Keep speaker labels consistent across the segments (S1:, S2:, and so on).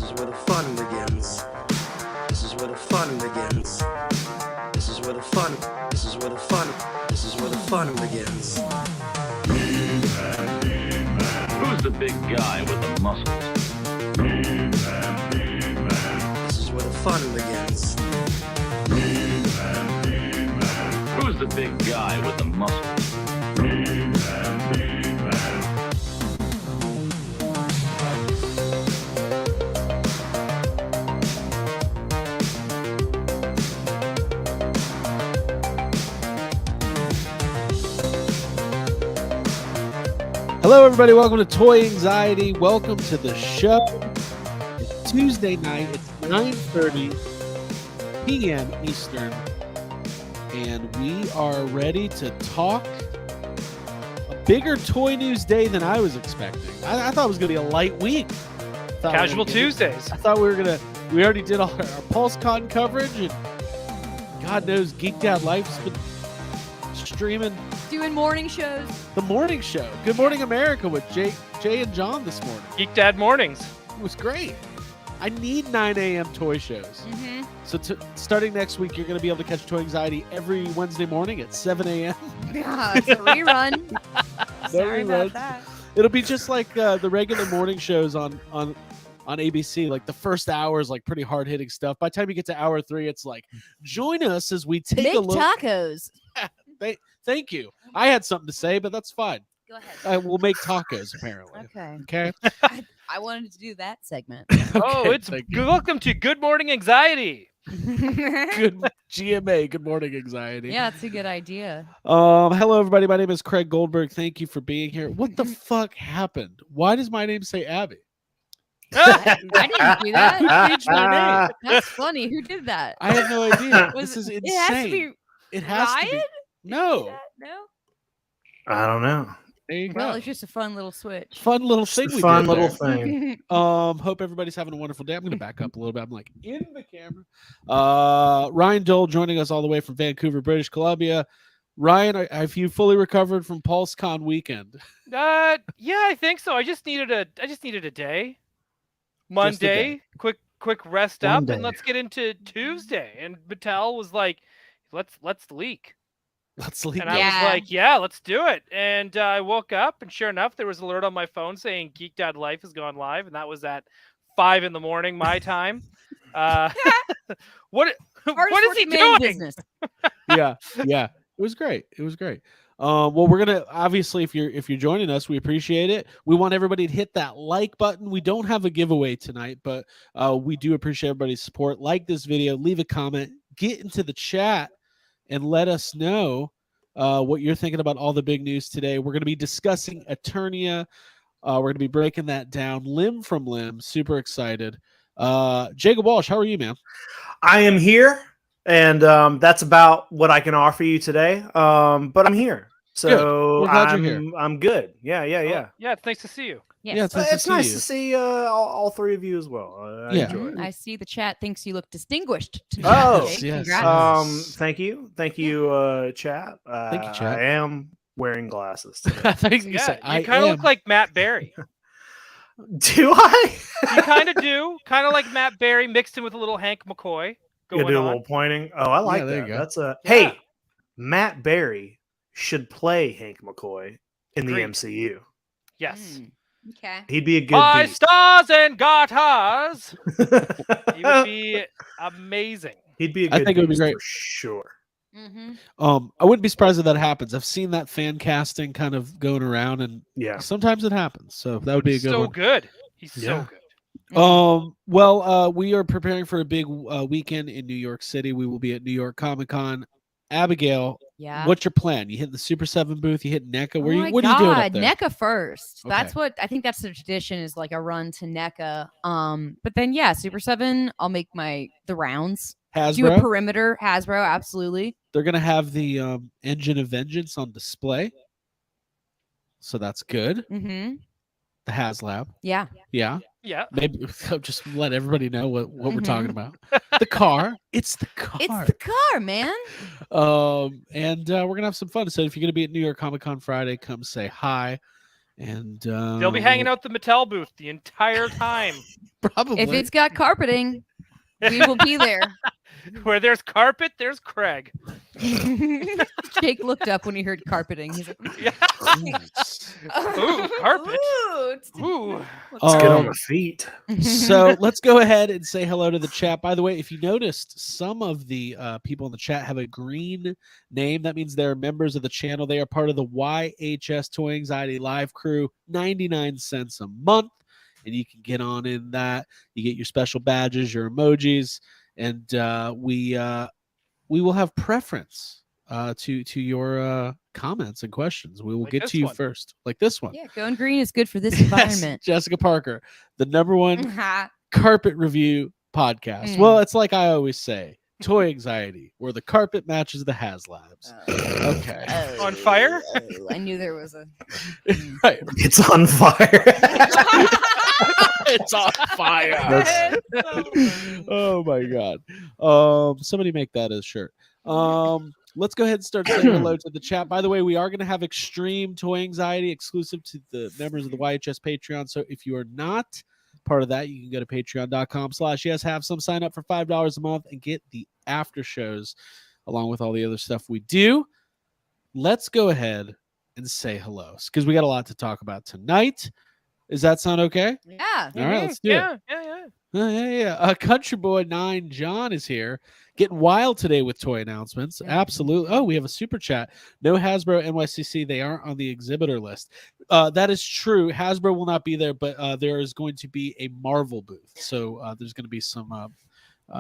S1: This is where the fun begins. This is where the fun begins. This is where the fun. This is where the fun. This is where the fun begins.
S2: Who's the big guy with the muscles?
S1: This is where the fun begins.
S2: Who's the big guy with the muscles?
S3: Hello, everybody. Welcome to Toy Anxiety. Welcome to the show. It's Tuesday night. It's 9:30 p.m. Eastern, and we are ready to talk a bigger toy news day than I was expecting. I thought it was going to be a light week.
S4: Casual Tuesdays.
S3: I thought we already did all our Pulsecon coverage, and God knows Geeked Out Life's been streaming
S5: Doing morning shows.
S3: the morning show. Good Morning America with Jay and John this morning.
S4: Geek Dad Mornings.
S3: It was great. I need 9 a.m. toy shows.
S5: Mm-hmm.
S3: So starting next week, you're going to be able to catch Toy Anxiety every Wednesday morning at 7 a.m.
S5: Yeah, it's a rerun. Sorry
S3: reruns.
S5: about that.
S3: It'll be just like the regular morning shows on ABC. Like the first hour is like pretty hard-hitting stuff. By the time you get to hour 3, it's like, join us as we take
S5: Make
S3: a look.
S5: tacos.
S3: Thank you. I had something to say, but that's fine.
S5: Go ahead.
S3: We'll make tacos, apparently.
S5: Okay.
S3: Okay?
S5: I wanted to do that segment.
S4: Oh,
S3: Okay,
S4: it's
S3: thank you.
S4: welcome to Good Morning Anxiety.
S3: Good GMA. Good Morning Anxiety.
S5: Yeah, it's a good idea.
S3: Hello, everybody. My name is Craig Goldberg. Thank you for being here. What the fuck happened? Why does my name say Abby?
S5: I didn't do that.
S3: Who changed my name?
S5: That's funny. Who did that?
S3: I have no idea.
S5: Was
S3: This is insane.
S5: It has to be
S3: It has to be.
S5: Ryan?
S3: No.
S5: No.
S6: I don't know.
S3: There you
S5: Well,
S3: go.
S5: it's just a fun little switch.
S3: Fun little
S6: Just
S3: thing
S6: a
S3: we
S6: fun
S3: did
S6: little
S3: there.
S6: thing.
S3: Hope everybody's having a wonderful day. I'm going to back up a little bit. I'm like in the camera. Ryan Dole joining us all the way from Vancouver, British Columbia. Ryan, have you fully recovered from Pulsecon weekend?
S4: Yeah, I think so. I just needed a day. Monday, quick rest
S6: One
S4: up,
S6: day.
S4: and let's get into Tuesday. And Mattel was like, let's leak.
S3: Let's leave.
S4: And I was like, yeah, let's do it. And I woke up, and sure enough, there was an alert on my phone saying Geek Dad Life has gone live, and that was at 5 a.m. my time. What is he doing?
S5: Business.
S3: yeah. It was great. Well, we're gonna obviously, if you're joining us, we appreciate it. We want everybody to hit that like button. We don't have a giveaway tonight, but we do appreciate everybody's support. Like this video, leave a comment, get into the chat, and let us know what you're thinking about all the big news today. We're going to be discussing Eternia. We're going to be breaking that down limb from limb. Super excited. Jacob Walsh, how are you, man?
S6: I am here, and that's about what I can offer you today. But I'm here, so
S3: We're glad you're here.
S6: I'm good. Yeah.
S4: Yeah, it's nice to see you.
S5: Yes.
S3: Yeah,
S6: It's
S3: to
S6: nice
S3: see
S6: to
S3: you.
S6: see all three of you as well. I
S3: Yeah.
S6: enjoy it.
S5: I see the chat thinks you look distinguished.
S6: Oh,
S5: Jake.
S3: yes.
S5: Congrats.
S6: Thank you, chat.
S3: Thank you, chat.
S6: I am wearing glasses today.
S3: I think you
S4: Yeah,
S3: said,
S4: you kind of look like Matt Berry.
S6: Do I?
S4: You kind of do, kind of like Matt Berry mixed in with a little Hank McCoy
S6: You
S4: going
S6: do a
S4: on.
S6: little pointing. Oh, I like
S3: Yeah, there
S6: that.
S3: you go.
S6: That's a
S4: Yeah.
S6: hey. Matt Berry should play Hank McCoy in the
S4: Agreed.
S6: MCU.
S4: Yes.
S5: Okay.
S6: He'd be a good
S4: My
S6: beast.
S4: stars and garters. He would be amazing.
S6: He'd be a
S3: I
S6: good
S3: think it would be
S6: beast
S3: great.
S6: for sure.
S5: Mm-hmm.
S3: I wouldn't be surprised if that happens. I've seen that fan casting kind of going around, and
S6: Yeah.
S3: sometimes it happens. So that would be a good
S4: So
S3: one.
S4: good. He's
S6: Yeah.
S4: so good.
S3: Well, we are preparing for a big weekend in New York City. We will be at New York Comic Con. Abigail,
S5: Yeah.
S3: what's your plan? You hitting the Super 7 booth? You hitting NECA?
S5: Oh my
S3: What are you doing up
S5: God,
S3: there?
S5: NECA first. That's
S3: Okay.
S5: what I think. That's the tradition, is like a run to NECA. But then Super 7. I'll make the rounds. Do a
S3: Hasbro.
S5: perimeter. Hasbro, absolutely.
S3: They're gonna have the Engine of Vengeance on display, so that's good.
S5: Mm-hmm.
S3: The HasLab,
S5: Yeah.
S3: yeah.
S4: Yeah.
S3: Maybe just let everybody know what we're
S5: Mhm.
S3: talking about. The car. It's the car.
S5: It's the car, man.
S3: And we're gonna have some fun. So if you're gonna be at New York Comic Con Friday, come say hi. And
S4: They'll be hanging out the Mattel booth the entire time.
S3: Probably.
S5: If it's got carpeting, we will be there.
S4: Where there's carpet, there's Craig.
S5: Jake looked up when he heard carpeting. He's like,
S4: Yeah. Ooh, carpet. Ooh.
S6: Let's get on
S3: Um,
S6: the feet.
S3: So let's go ahead and say hello to the chat. By the way, if you noticed, some of the people in the chat have a green name. That means they're members of the channel. They are part of the YHS Toy Anxiety Live crew. 99 cents a month, and you can get on in that. You get your special badges, your emojis, and we will have preference to your comments and questions. We will
S4: Like
S3: get
S4: this
S3: to you
S4: one.
S3: first, like this one.
S5: yeah, going green is good for this
S3: Yes,
S5: environment.
S3: Jessica Parker, the number one
S5: Ha.
S3: carpet review podcast.
S5: Mm.
S3: Well, it's like I always say, Toy Anxiety, where the carpet matches the HasLabs. Okay.
S4: On fire?
S5: Oh, I knew there was a.
S3: Right.
S6: It's on fire.
S3: It's on fire. Oh my god. Somebody make that a shirt. Let's go ahead and start saying hello to the chat. By the way, we are going to have extreme toy anxiety exclusive to the members of the YHS Patreon. So if you are not part of that, you can go to patreon.com/yeshave some, sign up for $5 a month and get the after shows along with all the other stuff we do. Let's go ahead and say hello because we got a lot to talk about tonight. Does that sound okay?
S5: Yeah.
S3: All right, let's do it.
S4: Yeah.
S3: Yeah. Country Boy 9 John is here, getting wild today with toy announcements. Absolutely. Oh, we have a super chat. No Hasbro NYCC. They aren't on the exhibitor list. That is true. Hasbro will not be there, but there is going to be a Marvel booth. So there's going to be some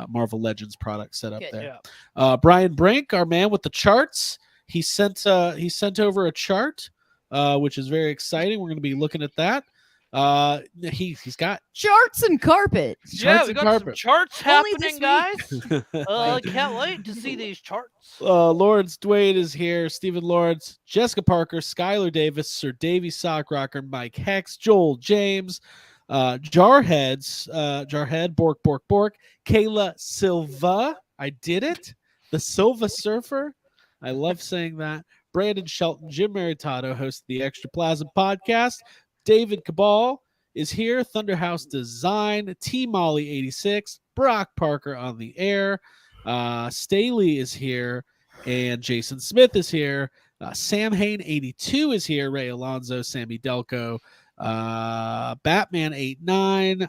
S3: Marvel Legends products set up
S5: Good.
S3: there.
S4: Yeah.
S3: Brian Brink, our man with the charts, he sent over a chart, which is very exciting. We're going to be looking at that. He's got
S5: Charts and carpet.
S4: Yeah,
S3: charts
S4: we
S3: and
S4: got
S3: carpet.
S4: some charts
S5: Only
S4: happening,
S5: this
S4: guys. I can't wait to see these charts.
S3: Lawrence Dwayne is here. Stephen Lawrence, Jessica Parker, Skylar Davis, Sir Davey Sockrocker, Mike Hex, Joel James, Jarhead, Bork, Kayla Silva. I did it. The Silva Surfer. I love saying that. Brandon Shelton, Jim Maritato, host of the Extra Plaza podcast. David Cabal is here. Thunderhouse Design, T Molly 86, Brock Parker on the air. Staley is here, and Jason Smith is here. Sam Hain 82 is here. Ray Alonzo, Sammy Delco, Batman 89.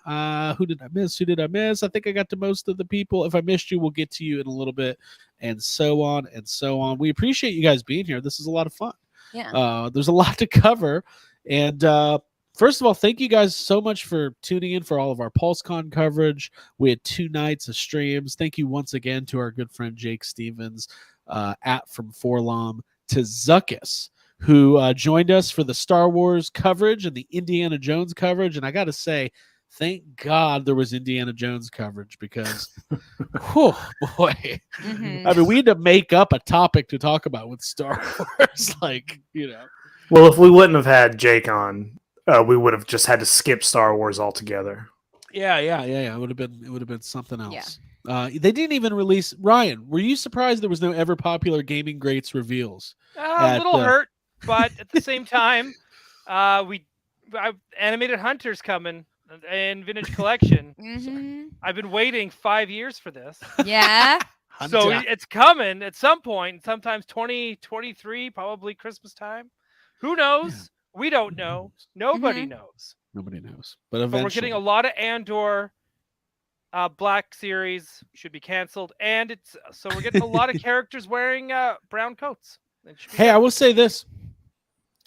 S3: Who did I miss? I think I got to most of the people. If I missed you, we'll get to you in a little bit, and so on and so on. We appreciate you guys being here. This is a lot of fun.
S5: Yeah.
S3: There's a lot to cover, and first of all, thank you guys so much for tuning in for all of our Pulsecon coverage. We had 2 nights of streams. Thank you once again to our good friend Jake Stevens from Forlom to Zuckus, who joined us for the Star Wars coverage and the Indiana Jones coverage. And I got to say, thank God there was Indiana Jones coverage because, whew, boy,
S5: Mhm.
S3: I mean, we had to make up a topic to talk about with Star Wars.
S6: Well, if we wouldn't have had Jake on, we would have just had to skip Star Wars altogether.
S3: Yeah. It would have been something else. They didn't even release. Ryan, were you surprised there was no ever popular gaming greats reveals?
S4: A little hurt, but at the same time, Animated Hunter's coming in Vintage Collection.
S5: Mhm.
S4: I've been waiting 5 years for this.
S5: Yeah.
S4: So
S3: Hunter.
S4: it's coming at some point, sometimes 2023, probably Christmas time. Who knows? We don't know. Nobody knows.
S3: Nobody knows. But
S4: But
S3: eventually,
S4: we're getting a lot of Andor. Black Series should be canceled, and we're getting a lot of characters wearing brown coats.
S3: Hey, I will say this.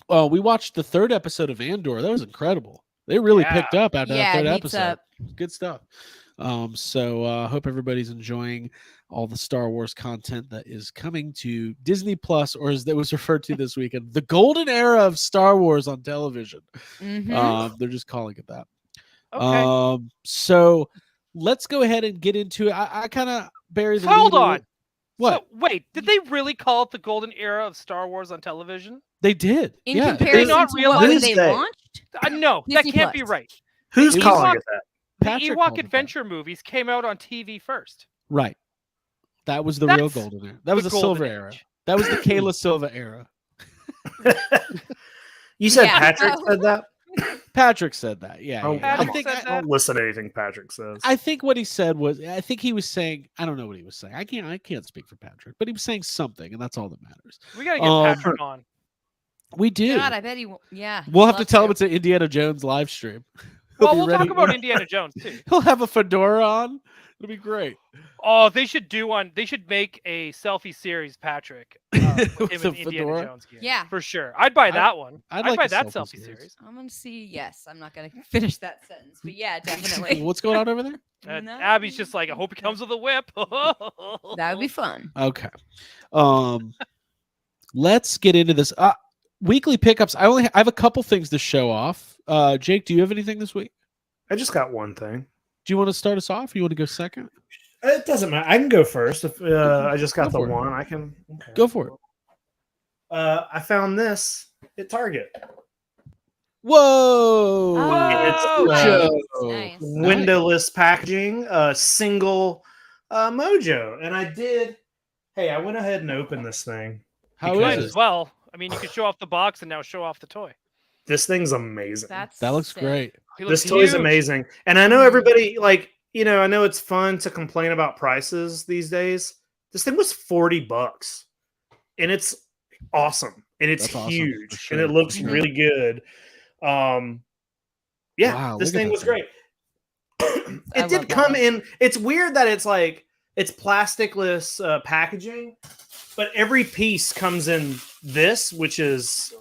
S3: We watched the 3rd episode of Andor. That was incredible. They really picked up after that 3rd
S5: it heats
S3: episode.
S5: up.
S3: Good stuff. So hope everybody's enjoying all the Star Wars content that is coming to Disney Plus, or as it was referred to this weekend, the golden era of Star Wars on television.
S5: Mhm.
S3: They're just calling it that.
S4: Okay.
S3: So let's go ahead and get into it. I kind of buried the
S4: Hold
S3: lead a
S4: on.
S3: little- What?
S4: So, wait, did they really call it the golden era of Star Wars on television?
S3: They did.
S5: In
S3: yeah.
S5: comparison
S4: not
S5: to
S4: realize
S5: what when
S6: they-
S5: they launched,
S4: No, that
S5: Disney
S4: can't be
S5: Plus.
S4: right.
S6: Who's
S3: It was
S6: calling
S4: Ewok-
S6: it that?
S3: Patrick
S4: The
S3: called
S4: Ewok
S3: it that.
S4: Adventure movies came out on TV first.
S3: Right. That was the real
S4: That's
S3: golden era. That was the
S4: golden
S3: silver
S4: age.
S3: era. That was the Kayla Silva era.
S6: You said
S5: Yeah.
S6: Patrick said that?
S3: Patrick said that. Yeah,
S6: Oh,
S3: yeah, yeah. I
S4: Patrick
S3: think
S4: said
S6: I
S4: that.
S6: don't listen to anything Patrick says.
S3: I think what he said was, I think he was saying, I don't know what he was saying. I can't speak for Patrick, but he was saying something, and that's all that matters.
S4: We gotta get Patrick on.
S3: We do.
S5: God, I bet he. Yeah.
S3: We'll
S5: he'd
S3: have to
S5: love
S3: tell him it's an Indiana Jones live stream. He'll
S4: Well,
S3: be
S4: we'll
S3: ready.
S4: talk about Indiana Jones too.
S3: He'll have a fedora on. It'll be great.
S4: Oh, they should do one. They should make a selfie series, Patrick, with
S3: With
S4: him
S3: the
S4: in Indiana
S3: fedora?
S4: Jones gear.
S5: Yeah.
S4: for sure. I'd buy that one.
S3: I'd
S4: I'd
S3: like
S4: buy
S3: a
S4: that
S3: selfie
S4: selfie
S3: series.
S4: series.
S5: I'm gonna see. Yes, I'm not gonna finish that sentence, but yeah, definitely.
S3: What's going on over there?
S5: No.
S4: Abby's just like, I hope he comes with a whip.
S5: That would be fun.
S3: Okay. Let's get into this. Weekly pickups. I have a couple things to show off. Jake, do you have anything this week?
S6: I just got one thing.
S3: Do you want to start us off? Or you want to go second?
S6: It doesn't matter. I can go first. If I just got
S3: Go
S6: the
S3: for it.
S6: one, I can okay.
S3: Go for it.
S6: I found this at Target.
S3: Whoa!
S4: Whoa!
S5: Nice.
S6: Windowless packaging, single Mojo, and I did. Hey, I went ahead and opened this thing.
S3: How
S4: Might
S3: is
S4: as
S3: it?
S4: well. I mean, you could show off the box and now show off the toy.
S6: This thing's amazing.
S3: That looks
S5: sick.
S3: great.
S4: He
S6: This
S4: looks
S6: toy's
S4: huge.
S6: amazing, and I know everybody I know it's fun to complain about prices these days. This thing was $40, and it's awesome, and it's
S3: That's awesome, for
S6: huge,
S3: sure.
S6: and it looks
S5: Mhm.
S6: really good. Yeah,
S3: Wow,
S6: this
S3: look at
S6: thing
S3: that
S6: was
S3: thing.
S6: great.
S5: I
S6: It did
S5: love that
S6: come
S5: one.
S6: in. It's weird that it's plasticless packaging, but every piece comes in this, which is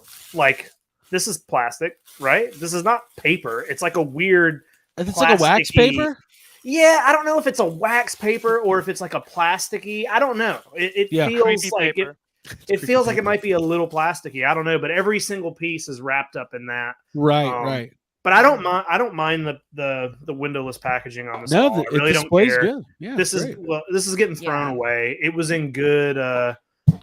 S6: this is plastic, right? This is not paper. It's like a weird.
S3: It's like a wax
S6: plasticky-
S3: paper.
S6: Yeah, I don't know if it's a wax paper or if it's like a plasticky. I don't know. It
S3: Yeah.
S6: feels
S4: Creepy
S6: like
S4: paper.
S6: it feels like it might be a little plasticky. I don't know, but every single piece is wrapped up in that.
S3: Right,
S6: Um,
S3: right.
S6: But I don't mind. I don't mind the windowless packaging on this.
S3: No,
S6: I really
S3: it
S6: don't
S3: displays
S6: care.
S3: good. Yeah,
S6: This is
S3: great.
S6: this is getting thrown
S5: Yeah.
S6: away. It was in good.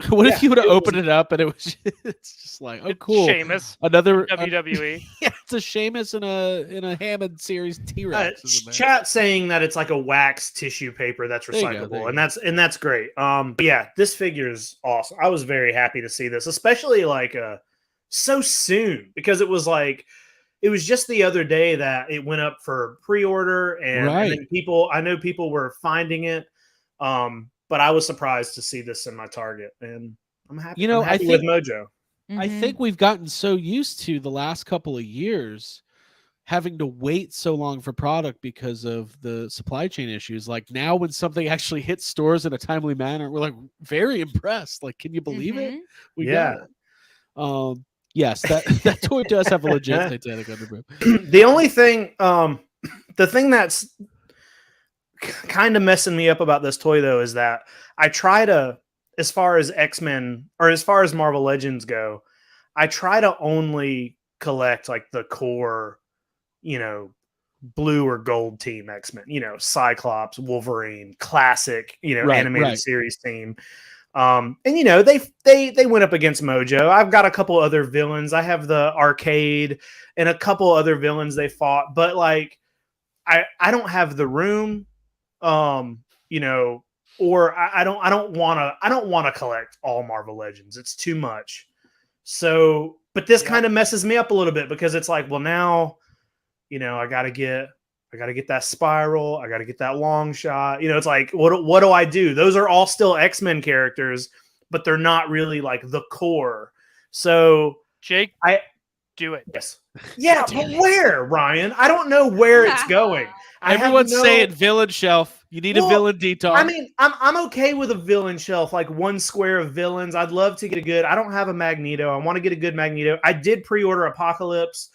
S3: What if
S6: yeah,
S3: you would have
S6: it was-
S3: opened it up and it was it's just like, oh,
S4: It's
S3: cool.
S4: Sheamus,
S3: Another
S4: WWE.
S3: yeah, it's a Sheamus in a Hammond series T-Rex. isn't there?
S6: Chat saying that it's like a wax tissue paper that's
S3: There you go,
S6: recyclable,
S3: there you
S6: and that's great. But yeah, this figure is awesome. I was very happy to see this, especially so soon, because it was just the other day that it went up for pre-order, and
S3: Right.
S6: then I know people were finding it. But I was surprised to see this in my Target, and I'm happy.
S3: You know,
S6: I'm
S3: I
S6: happy
S3: think-
S6: with Mojo.
S3: I
S5: Mhm.
S3: think we've gotten so used to the last couple of years having to wait so long for product because of the supply chain issues. Like now when something actually hits stores in a timely manner, we're like very impressed. Like, can you believe it?
S5: Mhm.
S3: We
S6: Yeah.
S3: got it. Yes, that toy does have a legit Titanic underboob.
S6: The only thing, the thing that's kind of messing me up about this toy, though, is that I try to, as far as X-Men or as far as Marvel Legends go, I try to only collect like the core, blue or gold team X-Men, Cyclops, Wolverine, classic,
S3: Right,
S6: animated
S3: right.
S6: series team. And they went up against Mojo. I've got a couple other villains. I have the Arcade and a couple other villains they fought, but I don't have the room, or I don't want to collect all Marvel Legends. It's too much. So, but this kind of messes me up a little bit because it's like, well, now, I gotta get that Spiral. I gotta get that Long Shot. It's like, what do I do? Those are all still X-Men characters, but they're not really like the core. So
S4: Jake,
S6: I-
S4: do it.
S6: yes, yeah, but where, Ryan? I don't know where it's going. I have
S3: Everyone's
S6: no-
S3: saying villain shelf. You need a
S6: Well,
S3: villain detox.
S6: I mean, I'm okay with a villain shelf, like one square of villains. I'd love to get a good. I don't have a Magneto. I want to get a good Magneto. I did pre-order Apocalypse.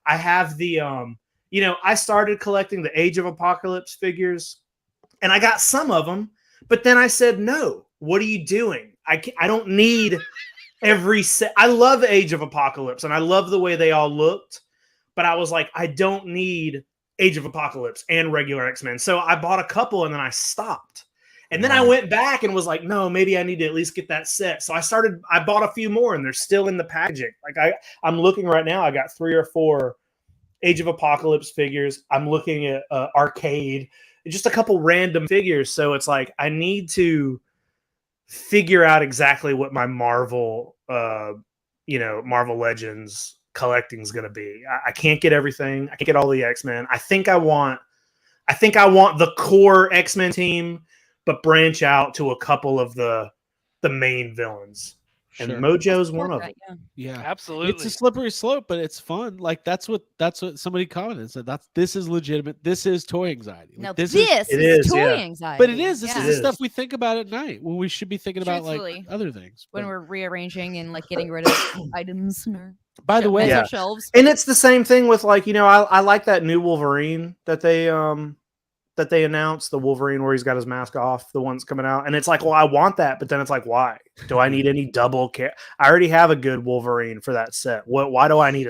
S6: I have the I started collecting the Age of Apocalypse figures, and I got some of them. But then I said, no. What are you doing? I don't need every set. I love Age of Apocalypse, and I love the way they all looked. But I was like, I don't need Age of Apocalypse and regular X-Men. So I bought a couple and then I stopped. And then I went back and was like, no, maybe I need to at least get that set. So I bought a few more and they're still in the packaging. Like I'm looking right now, I got 3 or 4 Age of Apocalypse figures. I'm looking at Arcade, just a couple random figures. So it's like, I need to figure out exactly what my Marvel Marvel Legends collecting's gonna be. I can't get everything. I can't get all the X-Men. I think I want the core X-Men team, but branch out to a couple of the main villains. And
S3: Sure.
S6: Mojo's one of them.
S3: Yeah,
S4: Absolutely.
S3: it's a slippery slope, but it's fun. Like that's what somebody commented, said this is legitimate. This is toy anxiety. Like,
S5: Now
S3: this
S5: this
S6: It
S5: is
S6: is,
S5: toy
S6: yeah.
S5: anxiety.
S3: but it is. This
S5: Yeah.
S3: is the stuff we think about at night when we should be thinking about like
S5: Truthfully,
S3: other things.
S5: when
S3: But
S5: we're rearranging and like getting rid of items. In our
S3: by the way,
S6: Yeah.
S5: mental shelves.
S6: And it's the same thing with like, I like that new Wolverine that they announced, the Wolverine where he's got his mask off, the one's coming out. And it's like, well, I want that, but then it's like, why? Do I need any double care? I already have a good Wolverine for that set. Why do I need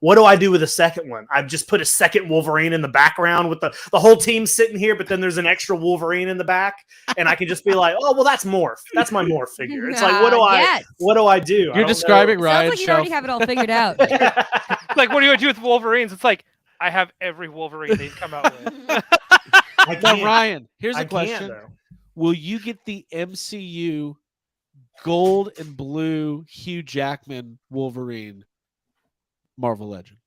S6: what do I do with a second one? I've just put a second Wolverine in the background with the whole team sitting here, but then there's an extra Wolverine in the back, and I can just be like, oh well, that's Morph. That's my Morph figure. It's like, what do
S5: Yes.
S6: I do? I
S3: you're
S6: don't
S3: describing
S5: Sounds
S3: Ryan's
S5: like you
S3: shelf.
S5: already have it all figured out.
S6: know.
S4: Like, what do you do with Wolverines? It's like, I have every Wolverine they've come out with.
S6: I
S3: Now,
S6: can't.
S3: Ryan, here's
S6: I
S3: a
S6: can't,
S3: question:
S6: though.
S3: will you get the MCU gold and blue Hugh Jackman Wolverine Marvel Legend?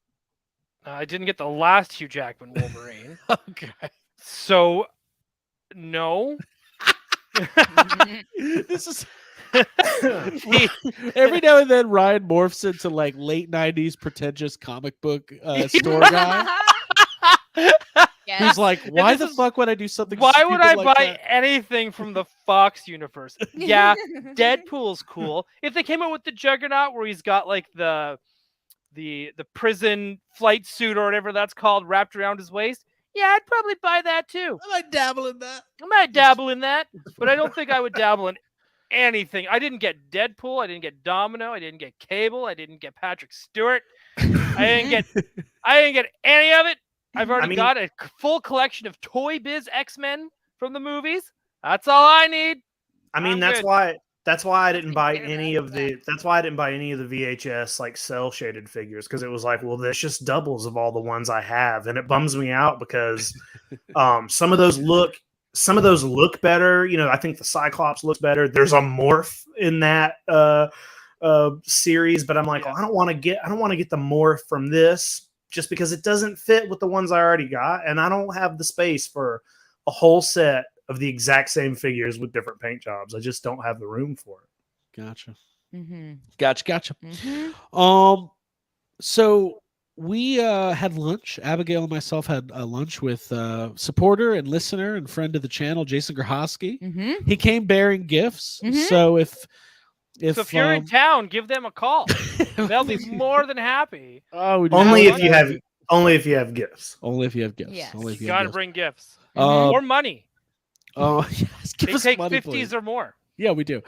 S4: I didn't get the last Hugh Jackman Wolverine.
S3: Okay.
S4: So, no.
S3: This is every now and then Ryan morphs into like late 90s pretentious comic book store guy
S5: Yes.
S3: who's like, why
S4: this
S3: the
S4: is-
S3: fuck would I do something
S4: Why would
S3: stupid
S4: I
S3: like
S4: buy
S3: that?
S4: anything from the Fox universe? Yeah, Deadpool's cool. If they came out with the Juggernaut where he's got like the prison flight suit or whatever that's called wrapped around his waist, yeah, I'd probably buy that too.
S3: I might dabble in that.
S4: I might dabble in that, but I don't think I would dabble in anything. I didn't get Deadpool. I didn't get Domino. I didn't get Cable. I didn't get Patrick Stewart. I didn't get any of it. I've already got a full collection of Toy Biz X-Men from the movies. That's all I need.
S6: I mean,
S4: I'm
S6: that's
S4: good.
S6: why I didn't buy
S5: care
S6: any
S5: about
S6: of the. That's why I didn't buy any of the VHS like cell shaded figures, because it was like, well, there's just doubles of all the ones I have, and it bums me out because some of those look better. I think the Cyclops looks better. There's a Morph in that series, but I'm like, I don't want to get the Morph from this just because it doesn't fit with the ones I already got, and I don't have the space for a whole set of the exact same figures with different paint jobs. I just don't have the room for it.
S3: Gotcha.
S5: Mm-hmm.
S3: Gotcha.
S5: Mm-hmm.
S3: So we had lunch. Abigail and myself had lunch with supporter and listener and friend of the channel, Jason Grahowski.
S5: Mm-hmm.
S3: He came bearing gifts.
S5: Mhm.
S3: So if
S4: So if you're in town, give them a call. They'll be more than happy.
S3: oh, we
S6: Only
S3: don't
S6: if you have gifts.
S3: only if you have gifts.
S5: Yes.
S3: Only if
S4: You
S3: you have
S4: gotta
S3: gifts.
S4: bring gifts
S3: Uh,
S4: or money.
S3: Oh, yes, give
S4: They
S3: us
S4: take
S3: money,
S4: 50s
S3: please.
S4: or more.
S3: Yeah, we do.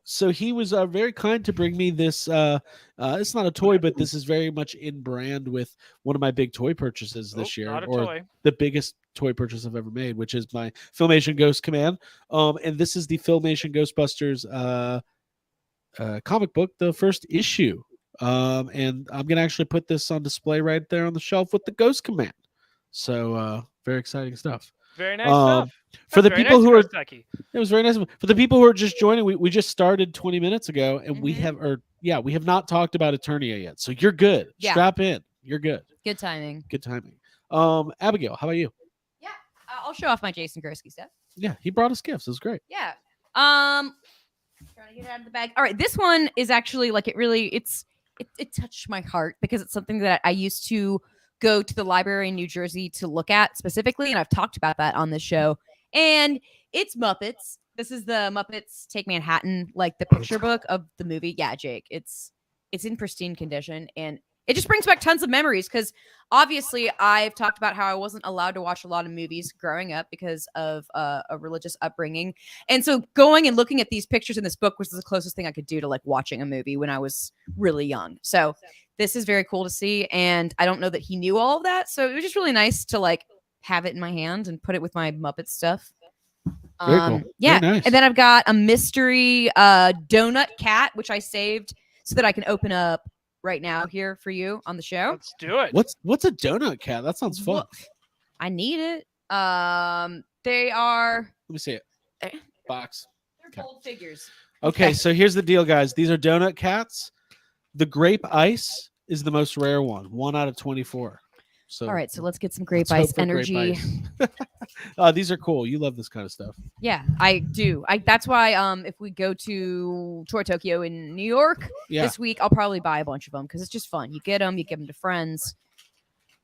S3: So he was very kind to bring me this. It's not a toy, but this is very much in brand with one of my big toy purchases this year,
S4: Not a
S3: or
S4: toy.
S3: the biggest toy purchase I've ever made, which is my Filmation Ghost Command. And this is the Filmation Ghostbusters comic book, the first issue. And I'm gonna actually put this on display right there on the shelf with the Ghost Command. So very exciting stuff.
S4: Very nice stuff.
S3: For the
S4: That's very
S3: people
S4: nice,
S3: who are
S4: Kurosaki.
S3: it was very nice. For the people who are just joining, we just started 20 minutes ago, and we have not talked about Eternia yet. So you're good.
S5: Yeah.
S3: Strap in. You're good.
S5: Good timing.
S3: Good timing. Abigail, how about you?
S5: Yeah. I'll show off my Jason Gursky stuff.
S3: Yeah, he brought us gifts. It was great.
S5: Yeah. Trying to get it out of the bag. All right, this one is actually like it touched my heart because it's something that I used to go to the library in New Jersey to look at specifically, and I've talked about that on this show. And it's Muppets. This is the Muppets Take Manhattan, like the picture book of the movie. Yeah, Jake, it's in pristine condition, and it just brings back tons of memories because obviously I've talked about how I wasn't allowed to watch a lot of movies growing up because of a religious upbringing. And so going and looking at these pictures in this book was the closest thing I could do to like watching a movie when I was really young. So this is very cool to see. And I don't know that he knew all of that. So it was just really nice to like have it in my hand and put it with my Muppet stuff.
S3: Very cool.
S5: Yeah.
S3: Very nice.
S5: And then I've got a mystery donut cat, which I saved so that I can open up right now here for you on the show.
S4: Let's do it.
S3: What's a donut cat? That sounds fun.
S5: Well, I need it. They are
S3: Let me see it. Box.
S5: they're gold figures.
S3: Okay, so here's the deal, guys. These are donut cats. The grape ice is the most rare one. 1 out of 24. So
S5: All right, so let's get some grape
S3: let's hope
S5: ice
S3: for grape
S5: energy.
S3: ice. These are cool. You love this kind of stuff.
S5: Yeah, I do. That's why if we go to Tour Tokyo in New York
S3: Yeah.
S5: this week, I'll probably buy a bunch of them because it's just fun. You get them, you give them to friends.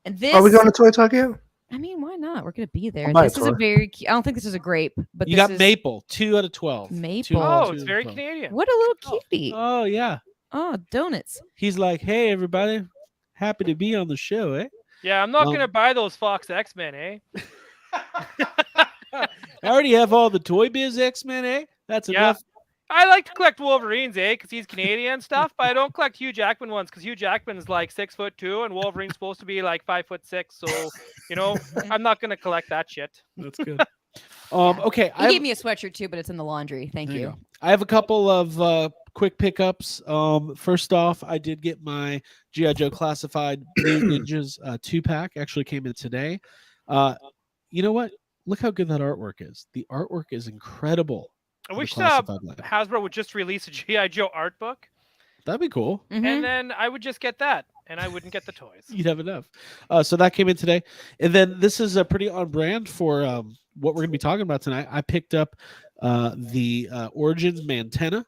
S5: And this
S6: Are we going to Toy Tokyo?
S5: I mean, why not? We're gonna be there.
S6: I'll buy
S5: This
S6: a
S5: is a
S6: tour.
S5: very I don't think this is a grape, but
S3: You
S5: this
S3: got
S5: is
S3: maple. 2 out of 12.
S5: Maple.
S4: Oh,
S3: 2
S4: it's
S3: out of
S4: very
S3: 12.
S4: Canadian.
S5: What a little cutie.
S3: Oh yeah.
S5: Oh, donuts.
S3: He's like, hey everybody, happy to be on the show, eh?
S4: Yeah, I'm not
S3: Well-
S4: gonna buy those Fox X-Men, eh?
S3: I already have all the Toy Biz X-Men, eh? That's
S4: Yeah.
S3: enough.
S4: I like to collect Wolverines, eh? Because he's Canadian and stuff, but I don't collect Hugh Jackman ones because Hugh Jackman's like 6'2" and Wolverine's supposed to be like 5'6". So, I'm not gonna collect that shit.
S3: That's good. Okay.
S5: He gave me a sweatshirt too, but it's in the laundry. Thank
S3: There you
S5: you.
S3: go. I have a couple of quick pickups. First off, I did get my G.I. Joe Classified Blue Ninjas 2-pack. Actually came in today. You know what? Look how good that artwork is. The artwork is incredible.
S4: I
S3: for the
S4: wish
S3: classified line.
S4: Hasbro would just release a G.I. Joe art book,
S3: That'd be cool.
S5: Mhm.
S4: and then I would just get that, and I wouldn't get the toys.
S3: You'd have enough. So that came in today. And then this is a pretty on brand for what we're going to be talking about tonight. I picked up the Origins Mantenna,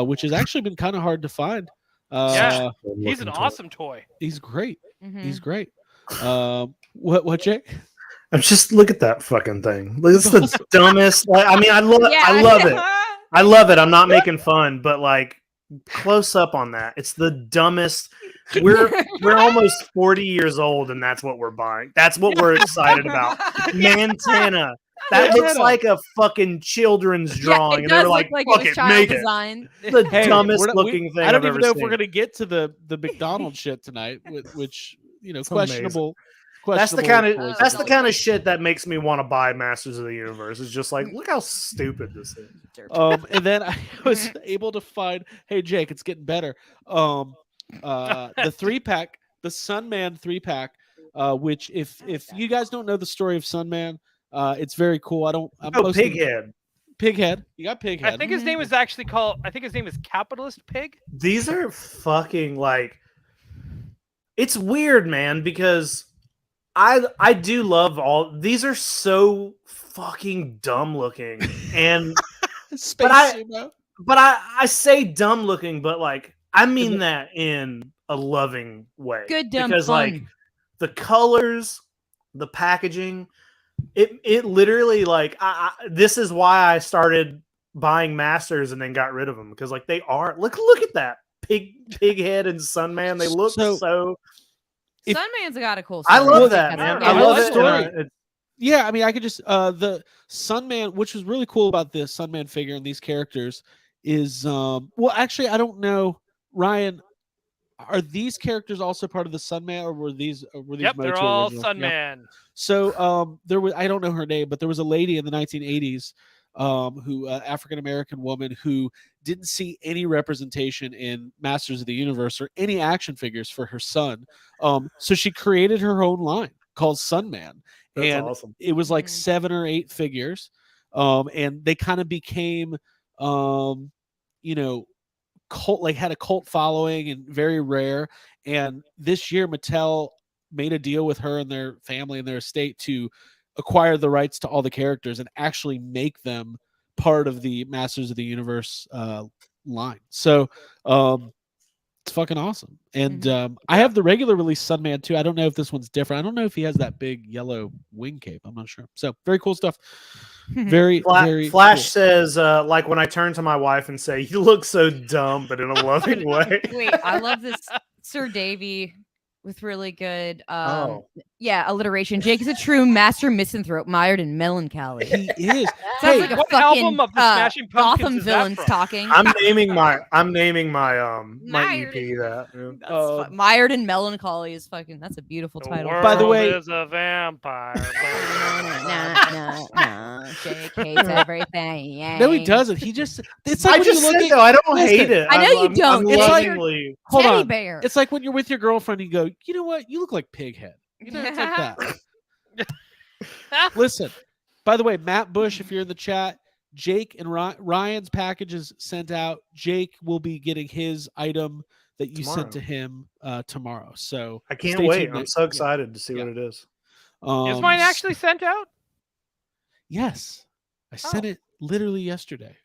S3: which has actually been kind of hard to find.
S4: Yeah. He's an awesome toy.
S3: He's great.
S5: Mhm.
S3: He's great. What, Jake?
S6: I'm just look at that fucking thing. Look, it's the dumbest. Like, I mean, I love it. I love it. I'm not making fun, but like close up on that. It's the dumbest. We're almost 40 years old, and that's what we're buying. That's what we're excited about. Mantenna. That looks
S3: Mantenna.
S6: like a fucking children's drawing,
S5: it
S6: and they were
S5: does
S6: like,
S5: look like
S6: "Fuck
S5: it was
S6: it,
S5: child
S6: make it."
S5: designed.
S6: The
S3: Hey,
S6: dumbest
S3: we're not-
S6: looking thing
S3: I don't
S6: I've
S3: even
S6: ever
S3: know if
S6: seen.
S3: we're going to get to the McDonald's shit tonight, which
S6: amazing.
S3: questionable.
S6: That's the
S3: questionable
S6: kind of
S3: choice.
S6: that's the kind of shit that makes me want to buy Masters of the Universe. It's just like, look how stupid this is.
S3: And then I was able to find. Hey, Jake, it's getting better. The 3-pack, the Sunman 3-pack, which if you guys don't know the story of Sunman, it's very cool. I'm
S6: Oh,
S3: mostly-
S6: Pighead.
S3: Pighead. You got Pighead.
S4: I think his name is actually called. I think his name is Capitalist Pig.
S6: These are fucking like. It's weird, man, because I do love all these. Are so fucking dumb looking, and
S3: Space
S6: I-
S3: Sumo.
S6: but I say dumb looking, but like I mean that in a loving way.
S5: Good dumb
S6: because
S5: fun.
S6: like the colors, the packaging, it literally like this is why I started buying Masters and then got rid of them because like they are look at that Pighead and Sunman. They look
S3: So-
S6: so.
S3: if-
S5: Sunman's got a cool
S6: I
S5: story.
S6: love
S5: That's
S6: that,
S5: kinda
S6: man.
S5: cool.
S6: I
S3: Yeah,
S6: love
S3: the
S6: it.
S3: story.
S6: and it-
S3: Yeah, I mean, I could just the Sunman, which was really cool about this Sunman figure and these characters is well, actually, I don't know, Ryan. Are these characters also part of the Sunman, or were these
S4: Yep, they're
S3: MOTU
S4: all
S3: original? Yep.
S4: Sunman.
S3: So there was, I don't know her name, but there was a lady in the 1980s who African American woman who didn't see any representation in Masters of the Universe or any action figures for her son. So she created her own line called Sunman.
S6: That's
S3: And
S6: awesome.
S3: it was like
S5: Mhm.
S3: 7 or 8 figures. And they kind of became cult, like had a cult following and very rare. And this year Mattel made a deal with her and their family and their estate to acquire the rights to all the characters and actually make them part of the Masters of the Universe line. So it's fucking awesome. And I have the regular release Sunman too. I don't know if this one's different. I don't know if he has that big yellow wing cape. I'm not sure. So very cool stuff. Very, very
S6: Flash
S3: cool.
S6: says, like when I turn to my wife and say, "You look so dumb," but in a loving way.
S5: Wait, I love this Sir Davy with really good alliteration. Jake is a true master misanthrope, mired in melancholy.
S3: He is.
S5: Sounds
S3: Hey,
S5: like a
S4: what
S5: fucking
S4: album of the Smashing Pumpkins
S5: Gotham
S4: is that
S5: villains
S4: from?
S5: talking.
S6: I'm naming my my
S5: Mired.
S6: EP that. yeah.
S5: That's mired in melancholy is fucking. That's a beautiful
S4: The
S5: title.
S4: world
S3: By the way-
S4: is a vampire.
S5: no. Jake hates everything. Yay.
S3: No, he doesn't. He just it's like
S6: I
S3: when
S6: just
S3: you look
S6: said
S3: at
S6: though, I don't
S3: listen,
S6: hate it.
S5: I know you
S6: I'm
S5: don't.
S3: It's like-
S6: lovingly.
S3: hold
S5: Teddy
S3: on.
S5: bear.
S3: It's like when you're with your girlfriend and you go, you know what? You look like Pighead. You know, it's like that. Listen, by the way, Matt Bush, if you're in the chat, Jake and Ryan's package is sent out. Jake will be getting his item that you
S6: Tomorrow.
S3: sent to him tomorrow. So
S6: I can't
S3: stay
S6: wait.
S3: tuned
S6: I'm
S3: to-
S6: so excited to see
S3: Yeah.
S6: what it is.
S4: Is mine actually sent out?
S3: Yes, I sent
S4: Oh.
S3: it literally yesterday.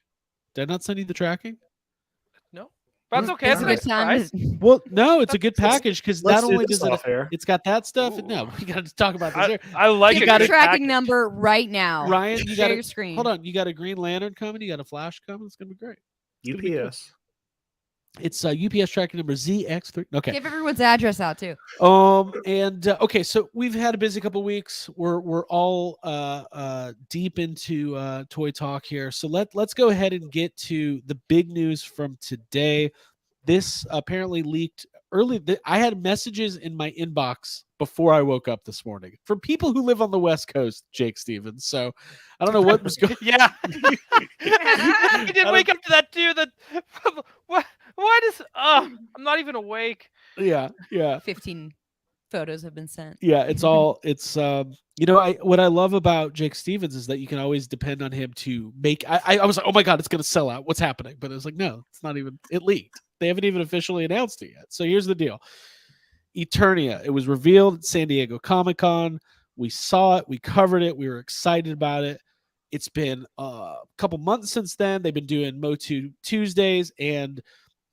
S3: Did I not send you the tracking?
S4: No. That's
S6: Mm,
S4: okay.
S5: It's
S4: It's
S5: a
S4: a
S5: good
S4: nice
S5: time.
S4: surprise.
S3: Well, no, it's a good
S6: Let's-
S3: package because
S6: Let's
S3: not
S6: do
S3: only
S6: this
S3: does it,
S6: off air.
S3: it's got that stuff. And no,
S4: Ooh.
S3: we got to talk about this.
S4: I like
S5: Give
S4: a
S5: me the
S4: good
S5: tracking
S4: package.
S5: number right now.
S3: Ryan, you
S5: Share
S3: got
S5: your screen.
S3: Hold on, you got a Green Lantern coming. You got a Flash coming. It's gonna be great. It's gonna be good.
S6: UPS.
S3: It's UPS tracking number ZX3. Okay.
S5: Give everyone's address out too.
S3: And okay, so we've had a busy couple weeks. We're all deep into toy talk here. So let's go ahead and get to the big news from today. This apparently leaked early. I had messages in my inbox before I woke up this morning from people who live on the West Coast, Jake Stevens. So I don't know what was going.
S4: Yeah. I did wake up to that too. That why does I'm not even awake.
S3: Yeah, yeah.
S5: 15 photos have been sent.
S3: Yeah, it's what I love about Jake Stevens is that you can always depend on him to make. I was like, oh my god, it's gonna sell out. What's happening? But it was like, no, it's not even. It leaked. They haven't even officially announced it yet. So here's the deal: Eternia. It was revealed at San Diego Comic-Con. We saw it. We covered it. We were excited about it. It's been a couple months since then. They've been doing MOTU Tuesdays, and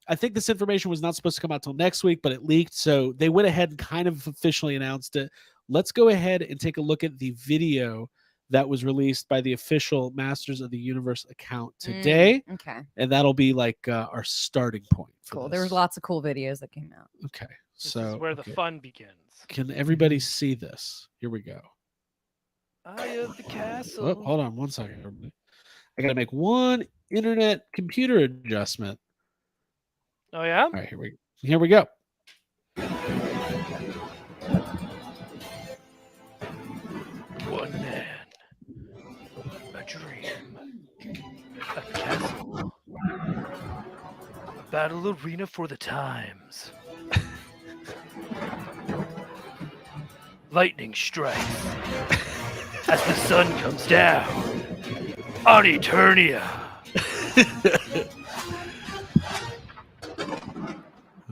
S3: I think this information was not supposed to come out till next week, but it leaked. So they went ahead and kind of officially announced it. Let's go ahead and take a look at the video that was released by the official Masters of the Universe account today.
S5: Okay.
S3: And that'll be like our starting point. For
S5: Cool.
S3: this.
S5: There was lots of cool videos that came out.
S3: Okay.
S4: This
S3: So
S4: is where the
S3: okay.
S4: fun begins.
S3: Can everybody see this? Here we go.
S4: Eye of the castle.
S3: Oh, hold on one second, everybody. I got to make one internet computer adjustment.
S4: Oh yeah.
S3: All right, here we go.
S4: One man, a dream, a castle, a battle arena for the times. Lightning strikes as the sun comes down on Eternia.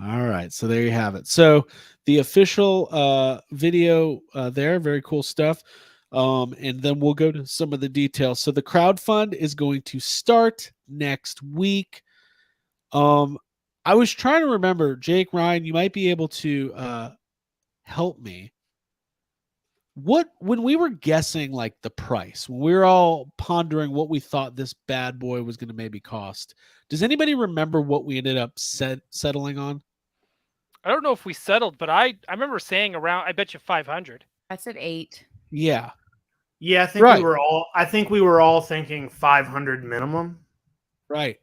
S3: All right, so there you have it. So the official video there, very cool stuff. And then we'll go to some of the details. So the crowdfund is going to start next week. I was trying to remember, Jake, Ryan, you might be able to help me. When we were guessing like the price, when we were all pondering what we thought this bad boy was going to maybe cost, does anybody remember what we ended up settling on?
S4: I don't know if we settled, but I remember saying around. I bet you 500.
S5: I said 8.
S3: Yeah.
S6: Yeah, I think
S3: Right.
S6: we were all thinking 500 minimum.
S3: Right.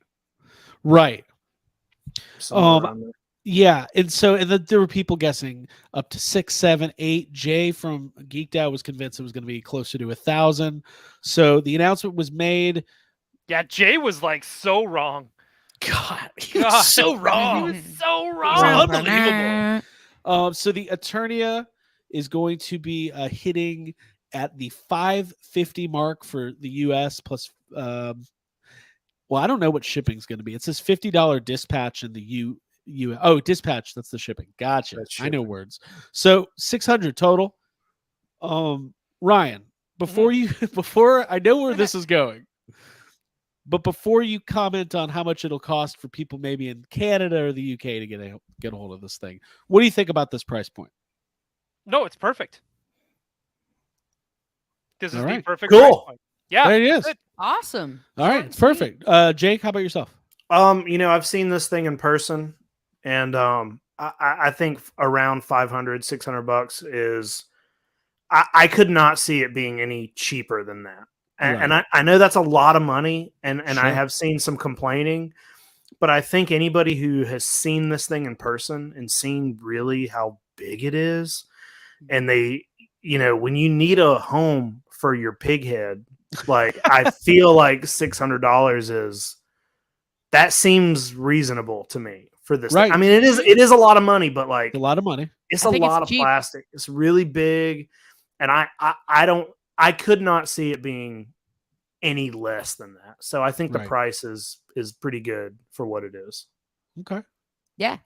S6: somewhere around there.
S3: Yeah, and then there were people guessing up to 6, 7, 8. Jay from Geeked Out was convinced it was going to be closer to 1,000. So the announcement was made.
S4: Yeah, Jay was like so wrong.
S3: God, he
S4: God.
S3: was so
S4: He
S3: wrong.
S4: was so
S3: It's
S4: wrong.
S3: unbelievable. So the Eternia is going to be hitting at the $550 mark for the US plus. Well, I don't know what shipping is going to be. It says $50 dispatch in the dispatch. That's the shipping. Gotcha.
S6: That's
S3: I know
S6: shipping.
S3: words. So 600 total. Ryan, before I know where this is going, but before you comment on how much it'll cost for people maybe in Canada or the UK to get a hold of this thing, what do you think about this price point?
S4: No, it's perfect. This is
S3: All
S4: the
S3: right.
S4: perfect
S6: Cool.
S4: price point. Yeah,
S3: There it is.
S4: that's it.
S5: Awesome.
S3: All
S5: Short
S3: right,
S5: and sweet.
S3: perfect. Jake, how about yourself?
S6: I've seen this thing in person, and I think around 500, 600 bucks is. I could not see it being any cheaper than that, and I know that's a lot of money, and I
S3: Sure.
S6: have seen some complaining, but I think anybody who has seen this thing in person and seen really how big it is, and they, when you need a home for your pig head, like I feel like $600 that seems reasonable to me for this.
S3: Right.
S6: I mean, it is a lot of money, but like
S3: A lot of money.
S6: it's
S5: I
S6: a
S5: think it's
S6: lot of
S5: cheap.
S6: plastic. It's really big, and I could not see it being any less than that. So I think the
S3: Right.
S6: price is pretty good for what it is.
S3: Okay.
S5: Yeah.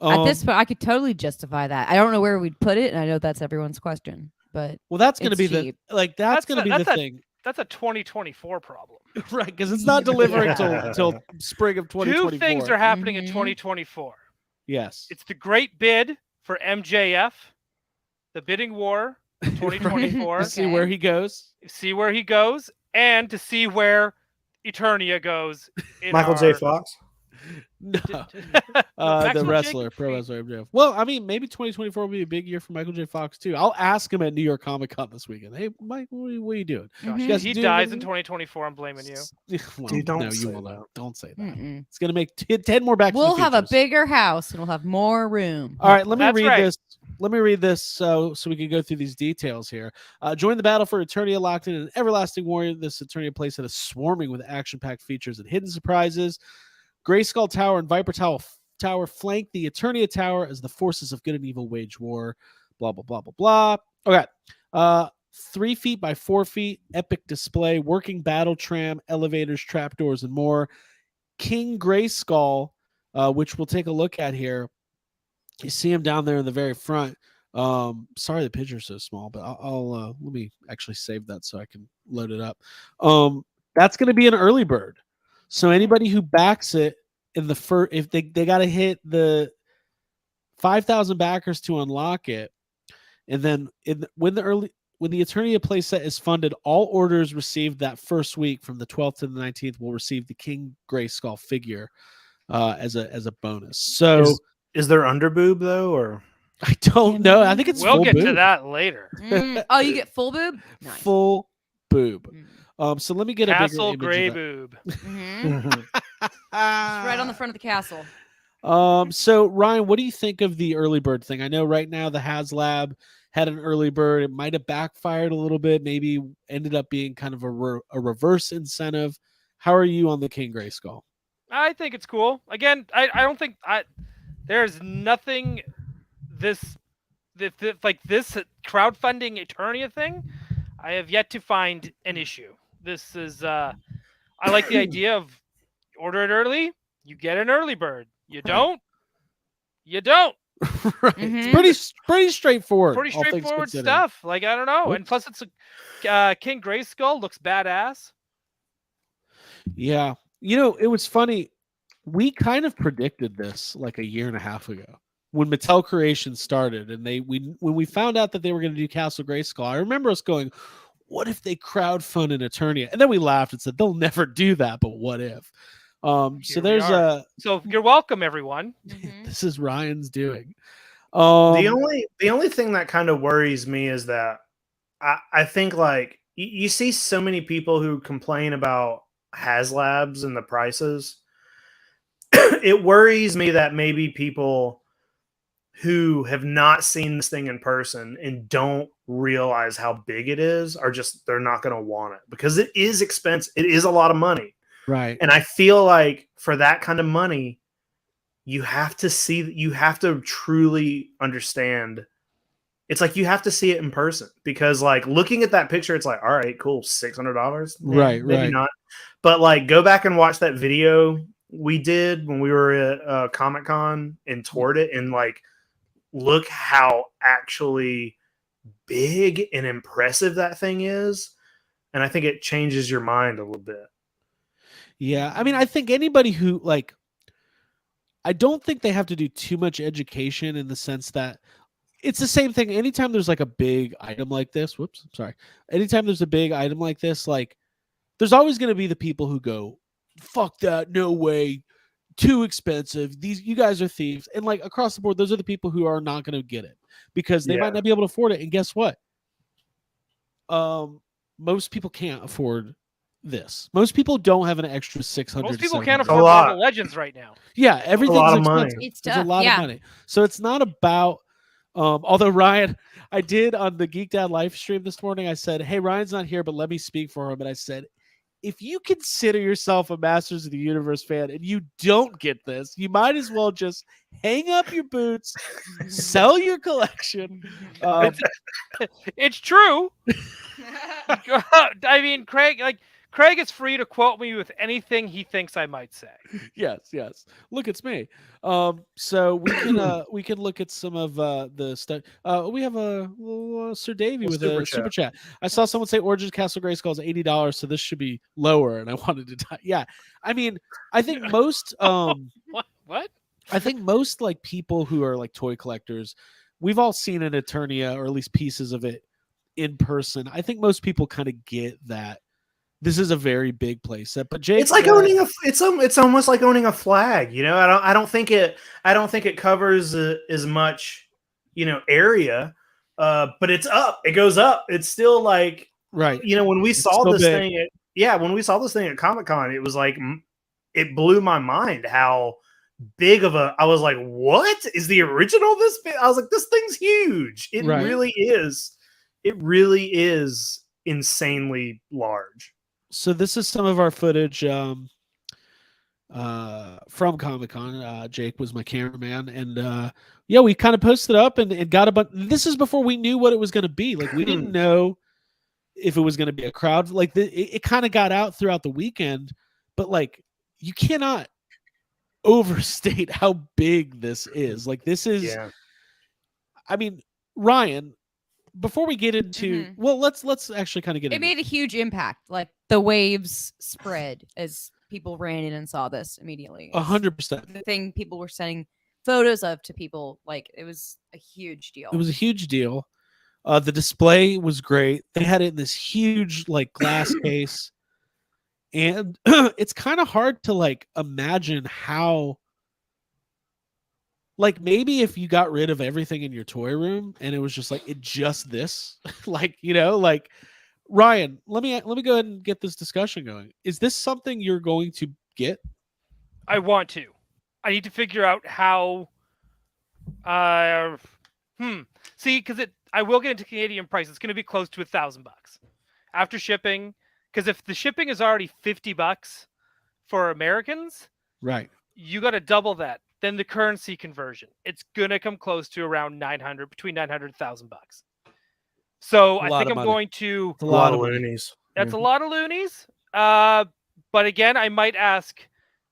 S5: At this point, I could totally justify that. I don't know where we'd put it, and I know that's everyone's question, but
S3: well, that's going to
S5: it's
S3: be
S5: cheap.
S3: that's going to be the thing,
S4: That's a 2024 problem.
S3: right? Because it's not delivering
S6: Yeah.
S3: till spring of 2024.
S4: Two things are happening in
S5: Mhm.
S4: 2024.
S3: yes.
S4: It's the great bid for MJF, the bidding war of 2024.
S3: To see where he goes.
S4: See where he goes, and to see where Eternia goes. In
S6: Michael J. Fox.
S3: No. The
S4: Maxwell
S3: wrestler,
S4: Jacob
S3: pro
S4: Fee.
S3: wrestler MJF. Well, I mean, maybe 2024 will be a big year for Michael J. Fox too. I'll ask him at New York Comic Con this weekend. Hey, Mike, what are you doing?
S5: Mhm.
S3: You guys
S4: He
S3: doing
S4: dies in
S3: anything?
S4: 2024. I'm blaming you.
S3: Well,
S6: Dude, don't
S3: no, you
S6: say
S3: will
S6: that.
S3: not. Don't say that.
S5: Mm-mm.
S3: It's gonna make 10 more back.
S5: We'll
S3: to the
S5: have a
S3: Futures.
S5: bigger house, and we'll have more room.
S3: All right, let me
S4: That's
S3: read
S4: right.
S3: this. Let me read this so we can go through these details here. Join the battle for Eternia locked in an everlasting warrior. This Eternia playset is swarming with action-packed features and hidden surprises. Grayskull Tower and Viper Tower flank the Eternia Tower as the forces of good and evil wage war. Blah blah blah blah blah. Okay. 3 feet by 4 feet, epic display, working battle tram, elevators, trapdoors, and more. King Grayskull, which we'll take a look at here. You see him down there in the very front. Sorry the picture's so small, but I'll let me actually save that so I can load it up. That's going to be an early bird. So anybody who backs it in the first, if they got to hit the 5,000 backers to unlock it, and then when the Eternia playset is funded, all orders received that first week from the 12th to the 19th will receive the King Grayskull figure as a bonus. So.
S6: Is there underboob though, or
S3: I don't know. I think it's
S4: We'll
S3: full
S4: get
S3: boob.
S4: to that later.
S5: Oh, you get full boob? Nice.
S3: Full boob.
S5: Mm.
S3: So let me get
S4: Castle
S3: a bigger
S4: Grey
S3: image
S4: Boob.
S5: Mhm. It's right on the front of the castle.
S3: So Ryan, what do you think of the early bird thing? I know right now the HasLab had an early bird. It might have backfired a little bit. Maybe ended up being kind of a reverse incentive. How are you on the King Grayskull?
S4: I think it's cool. Again, I don't think there's nothing like this crowdfunding Eternia thing. I have yet to find an issue. This is I like the idea of order it early, you get an early bird. You don't, you don't.
S3: Right.
S5: Mhm.
S3: It's pretty straightforward.
S4: Pretty
S3: all things
S4: straightforward
S3: considered.
S4: stuff. Like I don't know, and
S3: Oops.
S4: plus it's a King Grayskull looks badass.
S3: Yeah. It was funny. We kind of predicted this like a year and a half ago when Mattel Creations started, and when we found out that they were going to do Castle Grayskull. I remember us going, "What if they crowdfund an Eternia?" And then we laughed and said, "They'll never do that." But what if? So
S4: Here we
S3: there's
S4: are. So you're welcome, everyone.
S5: Mhm.
S3: this is Ryan's doing.
S6: the only thing that kind of worries me is that I think like you see so many people who complain about HasLabs and the prices. It worries me that maybe people who have not seen this thing in person and don't realize how big it is are just they're not going to want it because it is expensive. It is a lot of money.
S3: Right.
S6: And I feel like for that kind of money, you have to truly understand. It's like you have to see it in person because like looking at that picture, it's like, all right, cool, $600.
S3: Right,
S6: Maybe
S3: right.
S6: not. But like go back and watch that video we did when we were at Comic-Con and toured it and like look how actually big and impressive that thing is. And I think it changes your mind a little bit.
S3: Yeah. I mean, I think anybody who like, I don't think they have to do too much education in the sense that it's the same thing. Anytime there's like a big item like this, whoops, sorry. Anytime there's a big item like this, like there's always going to be the people who go, fuck that, no way, too expensive. You guys are thieves. And like across the board, those are the people who are not going to get it because they
S6: Yeah.
S3: might not be able to afford it. And guess what? Most people can't afford this. Most people don't have an extra 600.
S4: Most people
S3: to
S4: can't
S3: 700.
S4: afford
S6: lot.
S4: Marvel Legends right now.
S3: Yeah, everything's
S6: lot of
S3: expensive.
S6: money.
S5: It's
S3: It's a
S5: tough,
S3: lot
S5: yeah.
S3: of money. So it's not about although Ryan, I did on the Geek Dad live stream this morning, I said, hey, Ryan's not here, but let me speak for him. And I said, if you consider yourself a Masters of the Universe fan and you don't get this, you might as well just hang up your boots, sell your collection.
S4: It's true. I mean, Craig Craig is free to quote me with anything he thinks I might say.
S3: Yes. Look, it's me. So we can look at some of the stuff. We have a little, Sir Davey with a super chat. I saw someone say Origins Castle Grayskull is $80, so this should be lower, and I wanted to die. Yeah, I mean, I think most
S4: What?
S3: I think most like people who are like toy collectors, we've all seen an Eternia or at least pieces of it in person. I think most people kind of get that this is a very big playset. But Jake,
S6: It's like owning a. It's almost like owning a flag. You know, I don't think it covers as much, area. But it's up. It goes up. It's still like
S3: right.
S6: You know, when we saw this
S3: big.
S6: thing, when we saw this thing at Comic-Con, it was like it blew my mind how big of a. I was like, what is the original this big? I was like, this thing's huge. It
S3: Right.
S6: really is. It really is insanely large.
S3: So this is some of our footage from Comic-Con. Jake was my cameraman, and yeah, we kind of posted up and got a bunch. This is before we knew what it was going to be. Like we didn't know if it was going to be a crowd. Like it kind of got out throughout the weekend, but like you cannot overstate how big this is. Like this is.
S6: Yeah.
S3: I mean, Ryan. Before we get into well, let's actually kind of get
S5: It
S3: into
S5: made a huge impact. Like the waves spread as people ran in and saw this immediately.
S3: 100%.
S5: The thing people were sending photos of to people, like it was a huge deal.
S3: It was a huge deal. The display was great. They had it in this huge like glass case, and it's kind of hard to like imagine how. Like maybe if you got rid of everything in your toy room and it was just like this, like like Ryan, let me go ahead and get this discussion going. Is this something you're going to get?
S4: I want to. I need to figure out how. See, because I will get into Canadian price. It's going to be close to $1,000 after shipping. Because if the shipping is already $50 for Americans,
S3: Right?
S4: You got to double that. Then the currency conversion, it's gonna come close to around between $900 and $1,000. So I think I'm going to.
S6: A lot of loonies.
S4: That's a lot of loonies. But again, I might ask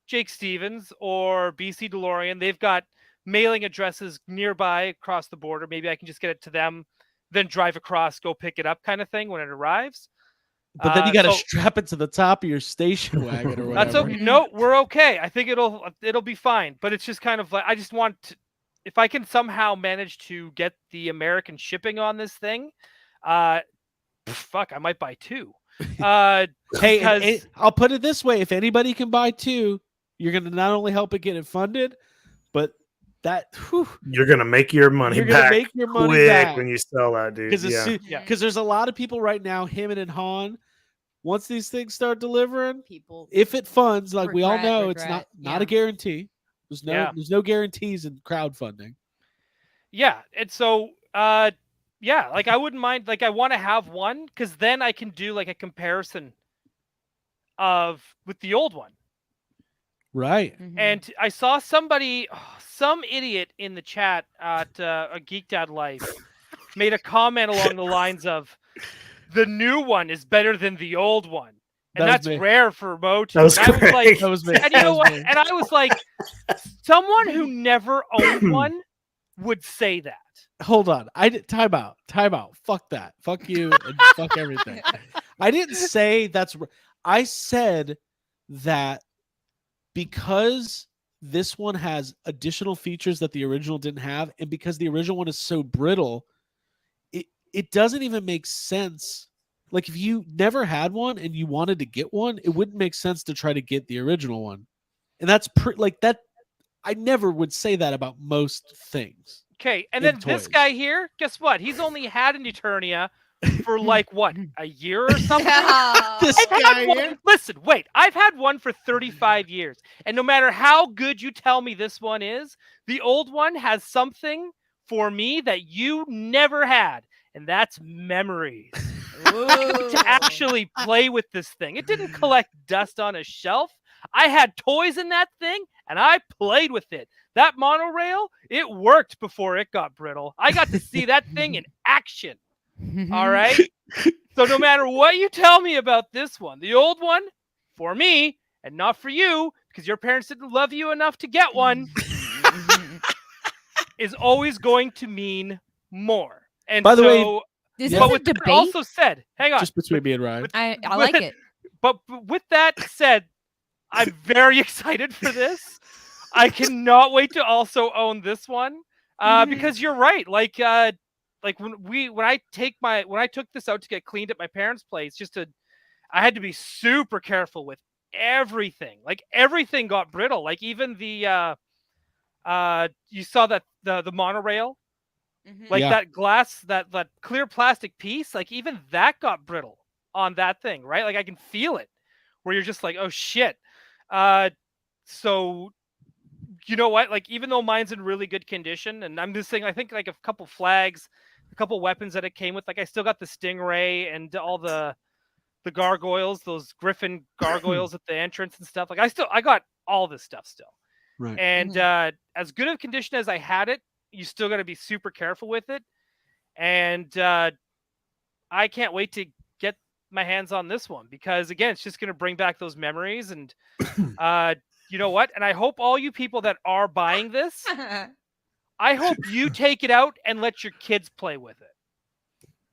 S4: Jake Stevens or BC DeLorean. They've got mailing addresses nearby across the border. Maybe I can just get it to them, then drive across, go pick it up, kind of thing when it arrives.
S3: But then you got to strap it to the top of your station wagon or whatever.
S4: That's okay. No, we're okay. I think it'll be fine. But it's just kind of like I just want to, if I can somehow manage to get the American shipping on this thing, fuck, I might buy two.
S3: Hey, I'll put it this way: if anybody can buy two, you're going to not only help it get it funded, but
S6: you're going to make your money back quick when you sell that, dude.
S3: Because there's a lot of people right now, him and Han. Once these things start delivering, if it funds, like we all know, it's not a guarantee. There's no guarantees in crowdfunding.
S4: Yeah, and so like I wouldn't mind. Like I want to have one because then I can do like a comparison with the old one.
S3: Right.
S4: And I saw some idiot in the chat at a Geek Dad Life made a comment along the lines of, the new one is better than the old one. And that's rare for MOTU.
S6: That was me.
S4: And you know what? And I was like, someone who never owned one would say that.
S3: Hold on. Time out. Fuck that. Fuck you and fuck everything. I didn't say I said that because this one has additional features that the original didn't have, and because the original one is so brittle, it doesn't even make sense. Like if you never had one and you wanted to get one, it wouldn't make sense to try to get the original one. And that's like that. I never would say that about most things.
S4: Okay, and then this guy here, guess what? He's only had an Eternia for like what, a year or something?
S3: This guy here?
S4: Listen, wait. I've had one for 35 years, and no matter how good you tell me this one is, the old one has something for me that you never had, and that's memories. To actually play with this thing. It didn't collect dust on a shelf. I had toys in that thing, and I played with it. That monorail, it worked before it got brittle. I got to see that thing in action. All right? So no matter what you tell me about this one, the old one, for me, and not for you, because your parents didn't love you enough to get one, is always going to mean more. And
S3: By the way,
S5: Is
S3: Yeah.
S5: this
S4: but
S5: a
S4: with that
S5: debate?
S4: also said, hang on.
S3: just between me and Ryan.
S5: I like it.
S4: But with that said, I'm very excited for this. I cannot wait to also own this one because you're right. Like when I took this out to get cleaned at my parents' place, I had to be super careful with everything. Like everything got brittle. Like even the you saw that the monorail, like
S3: Yeah.
S4: that glass, that clear plastic piece, like even that got brittle on that thing, right? Like I can feel it where you're just like, oh shit. So you know what? Like even though mine's in really good condition, and I'm just saying, I think like a couple flags, a couple weapons that it came with, like I still got the Stingray and all the gargoyles, those Griffin gargoyles at the entrance and stuff. Like I got all this stuff still.
S3: Right.
S4: And as good of condition as I had it, you still got to be super careful with it. And I can't wait to get my hands on this one because again, it's just going to bring back those memories. And you know what? And I hope all you people that are buying this, I hope you take it out and let your kids play with it.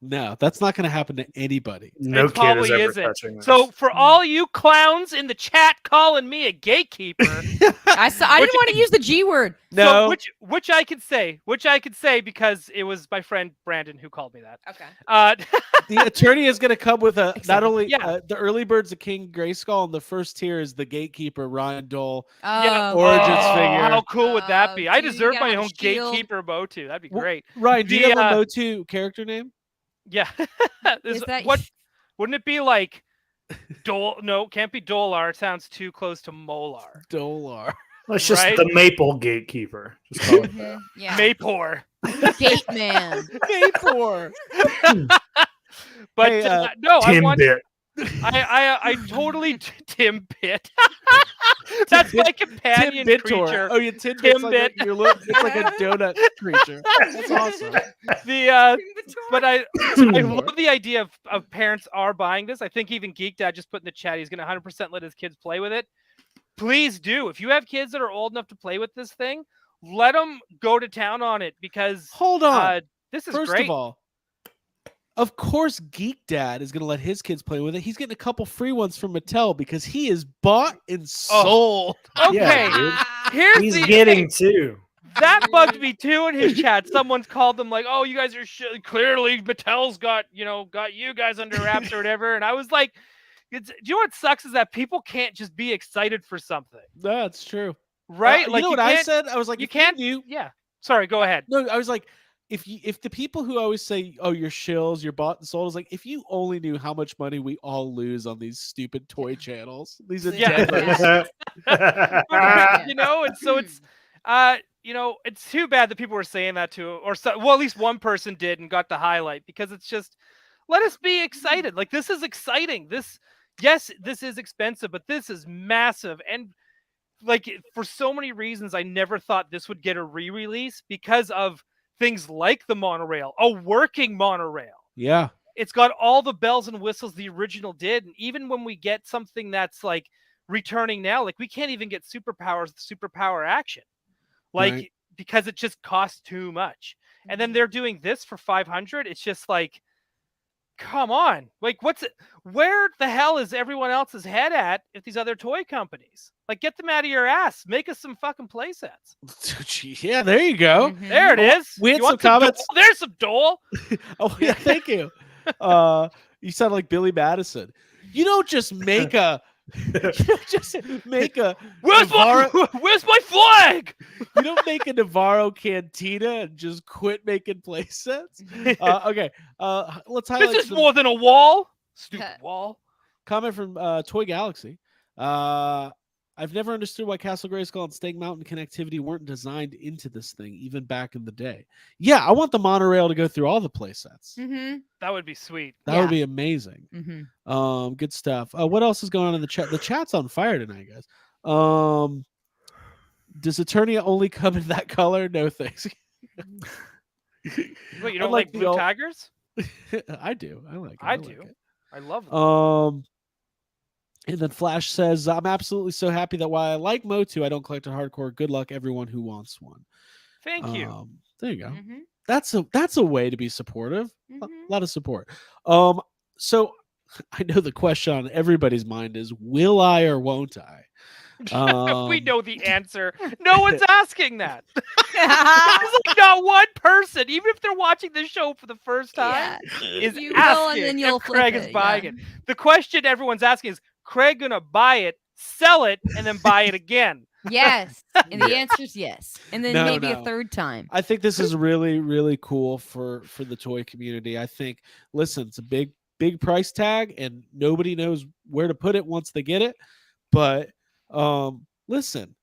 S3: No, that's not going to happen to anybody.
S6: No
S4: It
S6: kid is
S4: probably
S6: ever
S4: isn't.
S6: touching this.
S4: So for all you clowns in the chat calling me a gatekeeper,
S5: I didn't want to use the G word.
S3: No.
S4: so which I could say because it was my friend Brandon who called me that.
S5: Okay.
S3: The Eternia is going to come with not
S5: Excited.
S3: only
S4: Yeah.
S3: the early bird's a King Grayskull, and the first tier is the Gatekeeper Ryan Dole.
S4: Yeah,
S3: Origins figure.
S4: How cool would that be? I
S5: dude, you
S4: deserve
S5: gotta
S4: my
S5: have
S4: own
S5: a shield.
S4: gatekeeper MOTU. That'd be
S3: Well,
S4: great.
S3: Ryan, do you
S4: The,
S3: have a MOTU character name?
S4: Yeah.
S5: Is that
S4: what wouldn't it be like Dol? No, can't be Dolar. It sounds too close to Molar.
S3: Dolar.
S6: It's just
S4: right?
S6: the Maple Gatekeeper. Just call it that.
S5: Yeah.
S4: Maypor.
S5: Gate man.
S3: Maypor.
S4: But
S3: Hey,
S4: no, I
S6: Tim
S4: want.
S6: Bit.
S4: I totally Tim Bit. That's my companion creature.
S3: Oh, yeah, Timbit's like
S4: Timbit.
S3: it's like a donut creature. That's awesome.
S4: But I love the idea of parents are buying this. I think even Geek Dad just put in the chat he's going to 100% let his kids play with it. Please do. If you have kids that are old enough to play with this thing, let them go to town on it because
S3: Hold on.
S4: this is
S3: First
S4: great.
S3: of all, of course, Geek Dad is going to let his kids play with it. He's getting a couple free ones from Mattel because he is bought and sold.
S4: Okay,
S6: Yeah, dude.
S4: here's
S6: He's
S4: the
S6: getting two.
S4: that bugged me too in his chat. Someone's called them like, "Oh, you guys are clearly Mattel's got you guys under wraps or whatever." And I was like, do you know what sucks is that people can't just be excited for something,
S3: That's true.
S4: right?
S3: You
S4: like
S3: know what I
S4: can't-
S3: said? I was like,
S4: you
S3: if
S4: can't.
S3: knew-
S4: Yeah. Sorry. Go ahead.
S3: No, I was like, if the people who always say, "Oh, you're shills, you're bought and sold," is like, if you only knew how much money we all lose on these stupid toy channels, these
S5: Yeah.
S3: endeavors.
S4: And so it's it's too bad that people were saying that too, or well, at least one person did and got the highlight because it's just let us be excited. Like this is exciting. This is expensive, but this is massive. And like for so many reasons, I never thought this would get a re-release because of things like the monorail, a working monorail.
S3: Yeah.
S4: It's got all the bells and whistles the original did. And even when we get something that's like returning now, like we can't even get superpower action. Like
S3: Right.
S4: because it just costs too much. And then they're doing this for 500. It's just like, come on. Like where the hell is everyone else's head at these other toy companies? Like get them out of your ass. Make us some fucking play sets.
S3: Yeah, there you go.
S5: Mhm.
S4: There it is.
S3: we had
S4: You want
S3: some comments.
S4: Dole? There's some Dole.
S3: Oh yeah, thank you. You sound like Billy Madison. You don't just make a. You don't just make a.
S4: Where's my flag?
S3: You don't make a Navarro Cantina and just quit making play sets. Okay. Let's highlight
S4: This is
S3: some
S4: more than a wall. Stupid wall.
S3: comment from Toy Galaxy. I've never understood why Castle Grayskull and Stag Mountain connectivity weren't designed into this thing, even back in the day. Yeah, I want the monorail to go through all the play sets.
S5: Mm-hmm.
S4: That would be sweet.
S3: That would be amazing.
S5: Mm-hmm.
S3: Good stuff. What else is going on in the chat? The chat's on fire tonight, guys. Does Eternia only come in that color? No thanks.
S4: Wait, you
S3: I
S4: don't
S3: like
S4: like
S3: the
S4: blue
S3: old-
S4: tigers?
S3: I do. I like it.
S4: I
S3: like
S4: do.
S3: it.
S4: I love them.
S3: And then Flash says, I'm absolutely so happy that while I like MOTU, I don't collect a hardcore. Good luck, everyone who wants one.
S4: Thank you.
S3: There you go.
S5: Mhm.
S3: That's a way to be supportive. A
S5: Mhm.
S3: lot of support. So I know the question on everybody's mind is, will I or won't I?
S4: We know the answer. No one's asking that. There's like not one person, even if they're watching this show for the first time, is
S5: You will,
S4: asking
S5: and then you'll
S4: if
S5: flip
S4: Craig is
S5: it,
S4: buying
S5: yeah.
S4: it. The question everyone's asking is, Craig gonna buy it, sell it, and then buy it again?
S5: Yes. And the answer is yes. And then
S3: No,
S5: maybe
S3: no.
S5: a third time.
S3: I think this is really, really cool for the toy community. I think, listen, it's a big price tag, and nobody knows where to put it once they get it. But listen,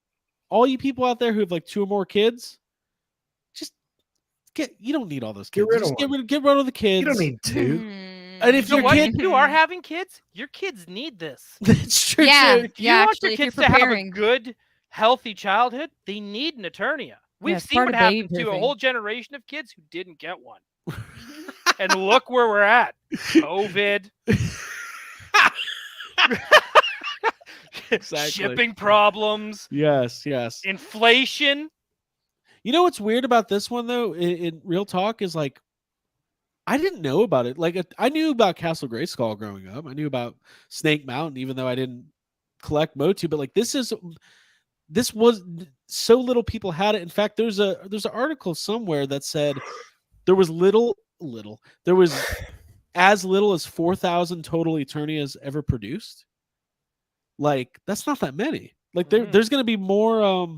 S3: all you people out there who have like 2 or more kids, just you don't need all those
S6: Get
S3: kids.
S6: rid of
S3: Just
S6: one.
S3: get rid of the kids.
S6: You don't need 2.
S3: And if
S4: You know
S3: your
S4: what?
S3: kid,
S4: If you are having kids, your kids need this.
S3: that's true.
S5: Yeah.
S3: too.
S4: If you
S5: Yeah,
S4: want
S5: actually,
S4: your
S5: if you're
S4: kids to have a
S5: preparing.
S4: good, healthy childhood, they need an Eternia. We've
S5: it's
S4: seen
S5: part
S4: what
S5: of
S4: happened to a
S5: baby-proofing.
S4: whole generation of kids who didn't get one. And look where we're at. COVID.
S3: Exactly.
S4: Shipping problems.
S3: Yes.
S4: Inflation.
S3: You know what's weird about this one though? In real talk, is like, I didn't know about it. Like, I knew about Castle Grayskull growing up. I knew about Snake Mountain, even though I didn't collect MOTU. But like, this was so little people had it. In fact, there's an article somewhere that said there was there was as little as 4,000 total Eternias ever produced. Like, that's not that many. Like, there's going to be more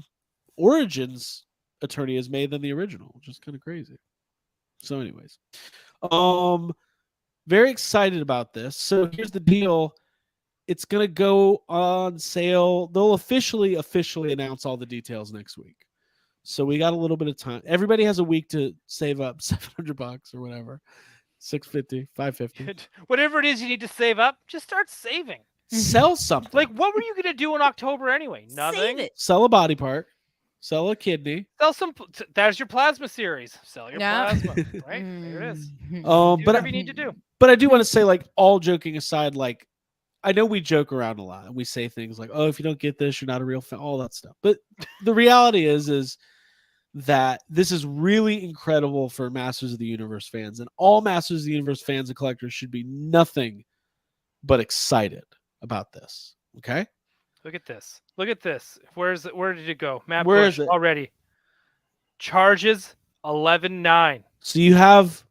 S3: Origins Eternias made than the original, which is kind of crazy. So, anyways, very excited about this. So here's the deal. It's going to go on sale. They'll officially announce all the details next week. So we got a little bit of time. Everybody has a week to save up $700 or whatever. $650, $550.
S4: Whatever it is you need to save up, just start saving.
S3: Sell something.
S4: Like, what were you going to do in October anyway? Nothing.
S5: Save it.
S3: Sell a body part. Sell a kidney.
S4: Sell some. There's your plasma series. Sell your
S5: Yeah.
S4: plasma. Right? There it is. Do
S3: But
S4: whatever you need to do.
S3: But I do want to say, like, all joking aside, like, I know we joke around a lot and we say things like, "Oh, if you don't get this, you're not a real fan," all that stuff. But the reality is that this is really incredible for Masters of the Universe fans, and all Masters of the Universe fans and collectors should be nothing but excited about this. Okay.
S4: Look at this. Look at this. Where did it go? Matt
S3: Where
S4: Bush
S3: is it?
S4: already. Charges 11.9.
S3: So you have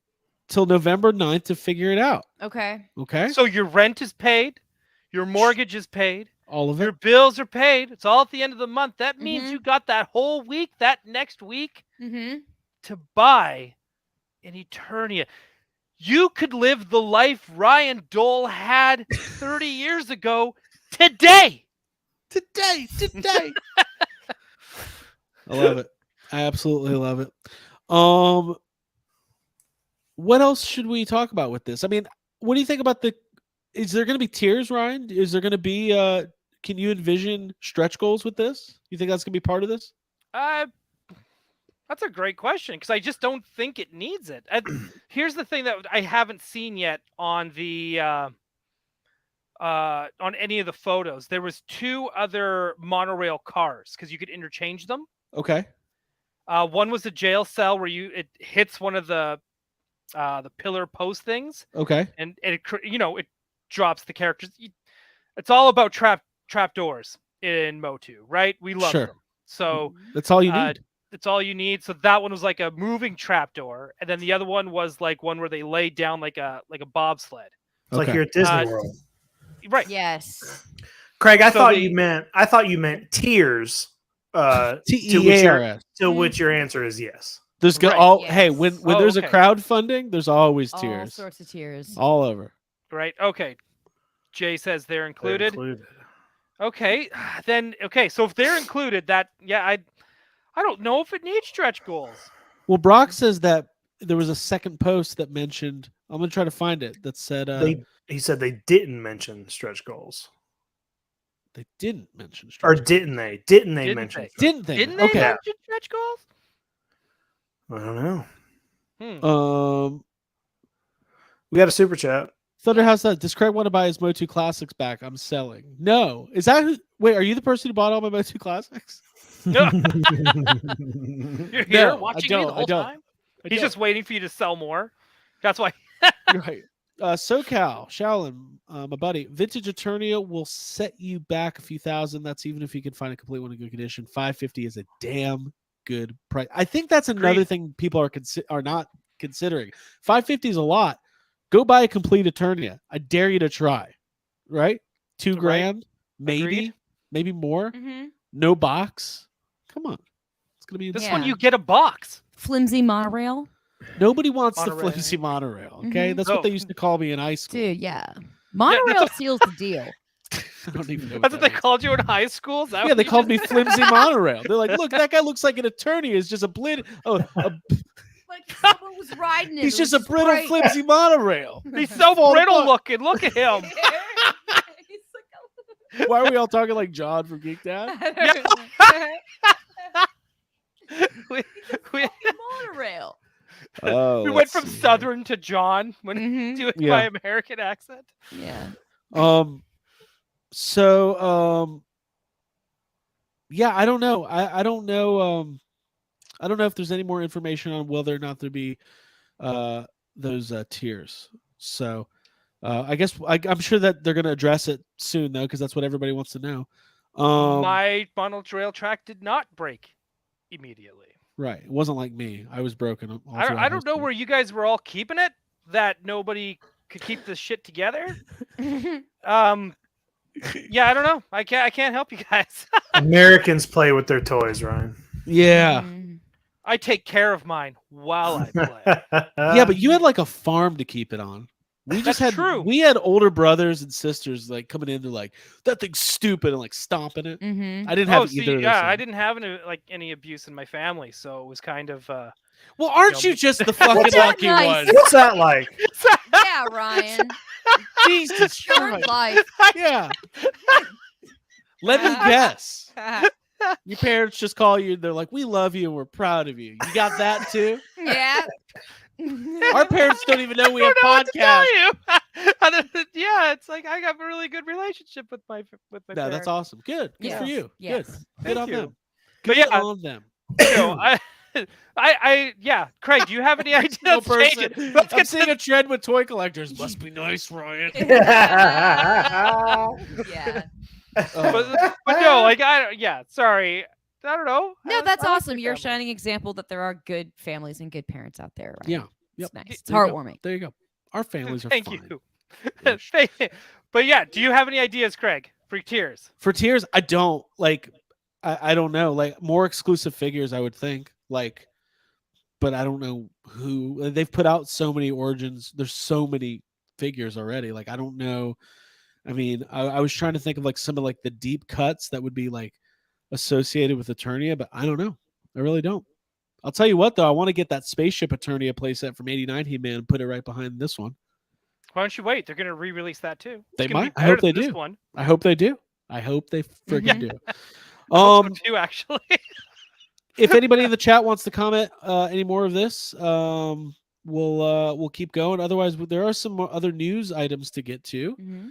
S3: till November 9th to figure it out.
S5: Okay.
S3: Okay.
S4: So your rent is paid, your mortgage is paid,
S3: All of
S4: your
S3: it.
S4: bills are paid. It's all at the end of the month. That means
S5: Mhm.
S4: you got that whole week, that next week,
S5: Mm-hmm.
S4: to buy an Eternia. You could live the life Ryan Dole had 30 years ago today.
S3: Today. I love it. I absolutely love it. What else should we talk about with this? I mean, what do you think about is there going to be tiers, Ryan? Is there going to be can you envision stretch goals with this? You think that's going to be part of this?
S4: That's a great question, because I just don't think it needs it. Here's the thing that I haven't seen yet on the on any of the photos. There was 2 other monorail cars because you could interchange them.
S3: Okay.
S4: One was a jail cell where it hits one of the pillar post things,
S3: Okay.
S4: and it drops the characters. It's all about trap doors in MOTU, right? We love
S3: Sure.
S4: them. So
S3: That's all you need.
S4: it's all you need. So that one was like a moving trapdoor, and then the other one was like one where they laid down like a bobsled.
S6: It's like
S3: Okay.
S6: you're at Disney World.
S4: Right.
S5: Yes.
S6: Craig, I
S4: So
S6: thought
S4: the-
S6: you meant tiers.
S3: TEARS.
S6: To which your answer is yes.
S3: There's
S4: Right.
S3: hey,
S5: Yes.
S3: when
S4: Oh,
S3: there's
S4: okay.
S3: a crowdfunding, there's always
S5: All
S3: tiers.
S5: sorts of tears.
S3: All over.
S4: Right. Okay. Jay says they're
S6: They're
S4: included. Okay. Then so if they're included, I don't know if it needs stretch goals.
S3: Well, Brock says that there was a second post that mentioned. I'm gonna try to find it. That said
S6: He said they didn't mention stretch goals.
S3: they didn't mention
S6: Or
S3: stretch.
S6: didn't they? Didn't they
S4: Didn't
S6: mention
S4: they?
S6: stretch
S3: Didn't they?
S4: Didn't they
S3: Okay.
S4: mention stretch goals?
S6: goals? I don't know.
S4: Hmm.
S6: We got a super chat.
S3: Thunderhouse says, does Craig want to buy his MOTU Classics back? I'm selling. No. Is that who? Wait, are you the person who bought all my MOTU Classics?
S4: You're here
S3: No,
S4: watching
S3: I
S4: me
S3: don't,
S4: the
S3: I
S4: whole
S3: don't.
S4: time. He's just waiting for you to sell more. That's why.
S3: You're right. SoCal, Shaolin, my buddy, Vintage Eternia will set you back a few thousand. That's even if you can find a complete one in good condition. $550 is a damn good price. I think that's another
S4: Agreed.
S3: thing people are not considering. $550 is a lot. Go buy a complete Eternia. I dare you to try. Right? $2 grand,
S4: Agreed.
S3: maybe more.
S5: Mhm.
S3: No box. Come on, it's gonna be
S4: This
S3: insane.
S4: one
S5: Yeah.
S4: you get a box.
S5: Flimsy monorail.
S3: Nobody wants the
S4: Monorail.
S3: flimsy monorail. Okay,
S5: Mhm.
S3: that's
S4: No.
S3: what they used to call me in high school.
S5: Dude, yeah. Monorail seals the deal.
S3: I don't even know.
S4: That's what they
S3: means.
S4: called you in high school. Is that
S3: Yeah,
S4: what
S3: they
S4: you
S3: called
S4: just-
S3: me flimsy monorail. They're like, look, that guy looks like an attorney. Is just a
S5: Like someone was riding it.
S3: he's
S5: It
S3: just
S5: was
S3: a brittle
S5: great.
S3: flimsy monorail.
S4: He's so
S3: Fall
S4: brittle
S3: apart.
S4: looking. Look at him.
S5: He's like,
S3: Why are we all talking like John from Geek Dad?
S4: we,
S5: monorail.
S3: Oh,
S4: we went from Southern to John when
S5: Mhm.
S4: doing
S3: Yeah.
S4: my American accent.
S5: Yeah.
S3: Yeah, I don't know. I don't know. I don't know if there's any more information on whether or not there be those tiers. So I guess I'm sure that they're going to address it soon, though, because that's what everybody wants to know.
S4: My monorail track did not break immediately.
S3: Right. It wasn't like me. I was broken. all
S4: I
S3: throughout
S4: don't know
S3: history.
S4: where you guys were all keeping it. That nobody could keep this shit together. Yeah, I don't know. I can't help you guys.
S6: Americans play with their toys, Ryan.
S3: Yeah.
S5: Mhm.
S4: I take care of mine while I play.
S3: Yeah, but you had like a farm to keep it on. We just
S4: That's
S3: had
S4: true.
S3: we had older brothers and sisters like coming in, they're like, that thing's stupid and like stomping it.
S5: Mhm.
S3: I didn't have
S4: See,
S3: either of those
S4: yeah, I
S3: things.
S4: didn't have any abuse in my family, so it was kind of
S3: Well, aren't
S4: you know,
S3: you just the fucking
S6: What's
S5: that
S3: lucky
S5: nice?
S3: one?
S6: What's that like?
S5: Yeah, Ryan.
S3: Jesus
S5: Short
S3: Christ.
S5: life.
S3: Yeah. Let me guess. Your parents just call you and they're like, we love you and we're proud of you. You got that too?
S5: Yeah.
S3: Our parents don't even know we have
S4: I don't know what to tell
S3: podcasts.
S4: you. Other than- yeah, it's like I got a really good relationship with my
S3: No,
S4: parents.
S3: that's awesome. Good. Good for
S5: Yes.
S3: you.
S5: Yes.
S3: Good.
S4: Thank
S3: Good on
S4: you.
S3: them.
S4: But
S3: Good
S4: yeah,
S3: on them.
S4: you know, yeah, Craig, do you have any ideas?
S3: No
S4: Change
S3: person.
S4: it. Let's
S3: I'm
S4: get
S3: seeing a trend with toy collectors. Must be nice, Ryan.
S5: Yeah.
S3: Oh.
S4: but no, like sorry. I don't know.
S5: No, that's
S4: I like
S5: awesome.
S4: my
S5: You're a
S4: family.
S5: shining example that there are good families and good parents out there. Right?
S3: Yeah.
S5: It's
S3: Yep.
S5: nice. It's
S3: There you go.
S5: heartwarming.
S3: There you go. Our families are
S4: Thank
S3: fine.
S4: you.
S3: Ish.
S4: But yeah, do you have any ideas, Craig, for tiers?
S3: For tiers, I don't like. I don't know. Like more exclusive figures, I would think. Like, but I don't know who. They've put out so many origins. There's so many figures already. Like I don't know. I mean, I was trying to think of like some of like the deep cuts that would be like associated with Eternia, but I don't know. I really don't. I'll tell you what though, I want to get that spaceship Eternia playset from '89 He-Man and put it right behind this one.
S4: Why don't you wait? They're going to re-release that too. It's
S3: They
S4: gonna be
S3: might. I
S4: better
S3: hope they
S4: than this
S3: do.
S4: One.
S3: I hope they do. I hope they freaking do.
S4: I hope so too, actually.
S3: If anybody in the chat wants to comment any more of this, we'll keep going. Otherwise, there are some more other news items to get to,
S5: Mhm.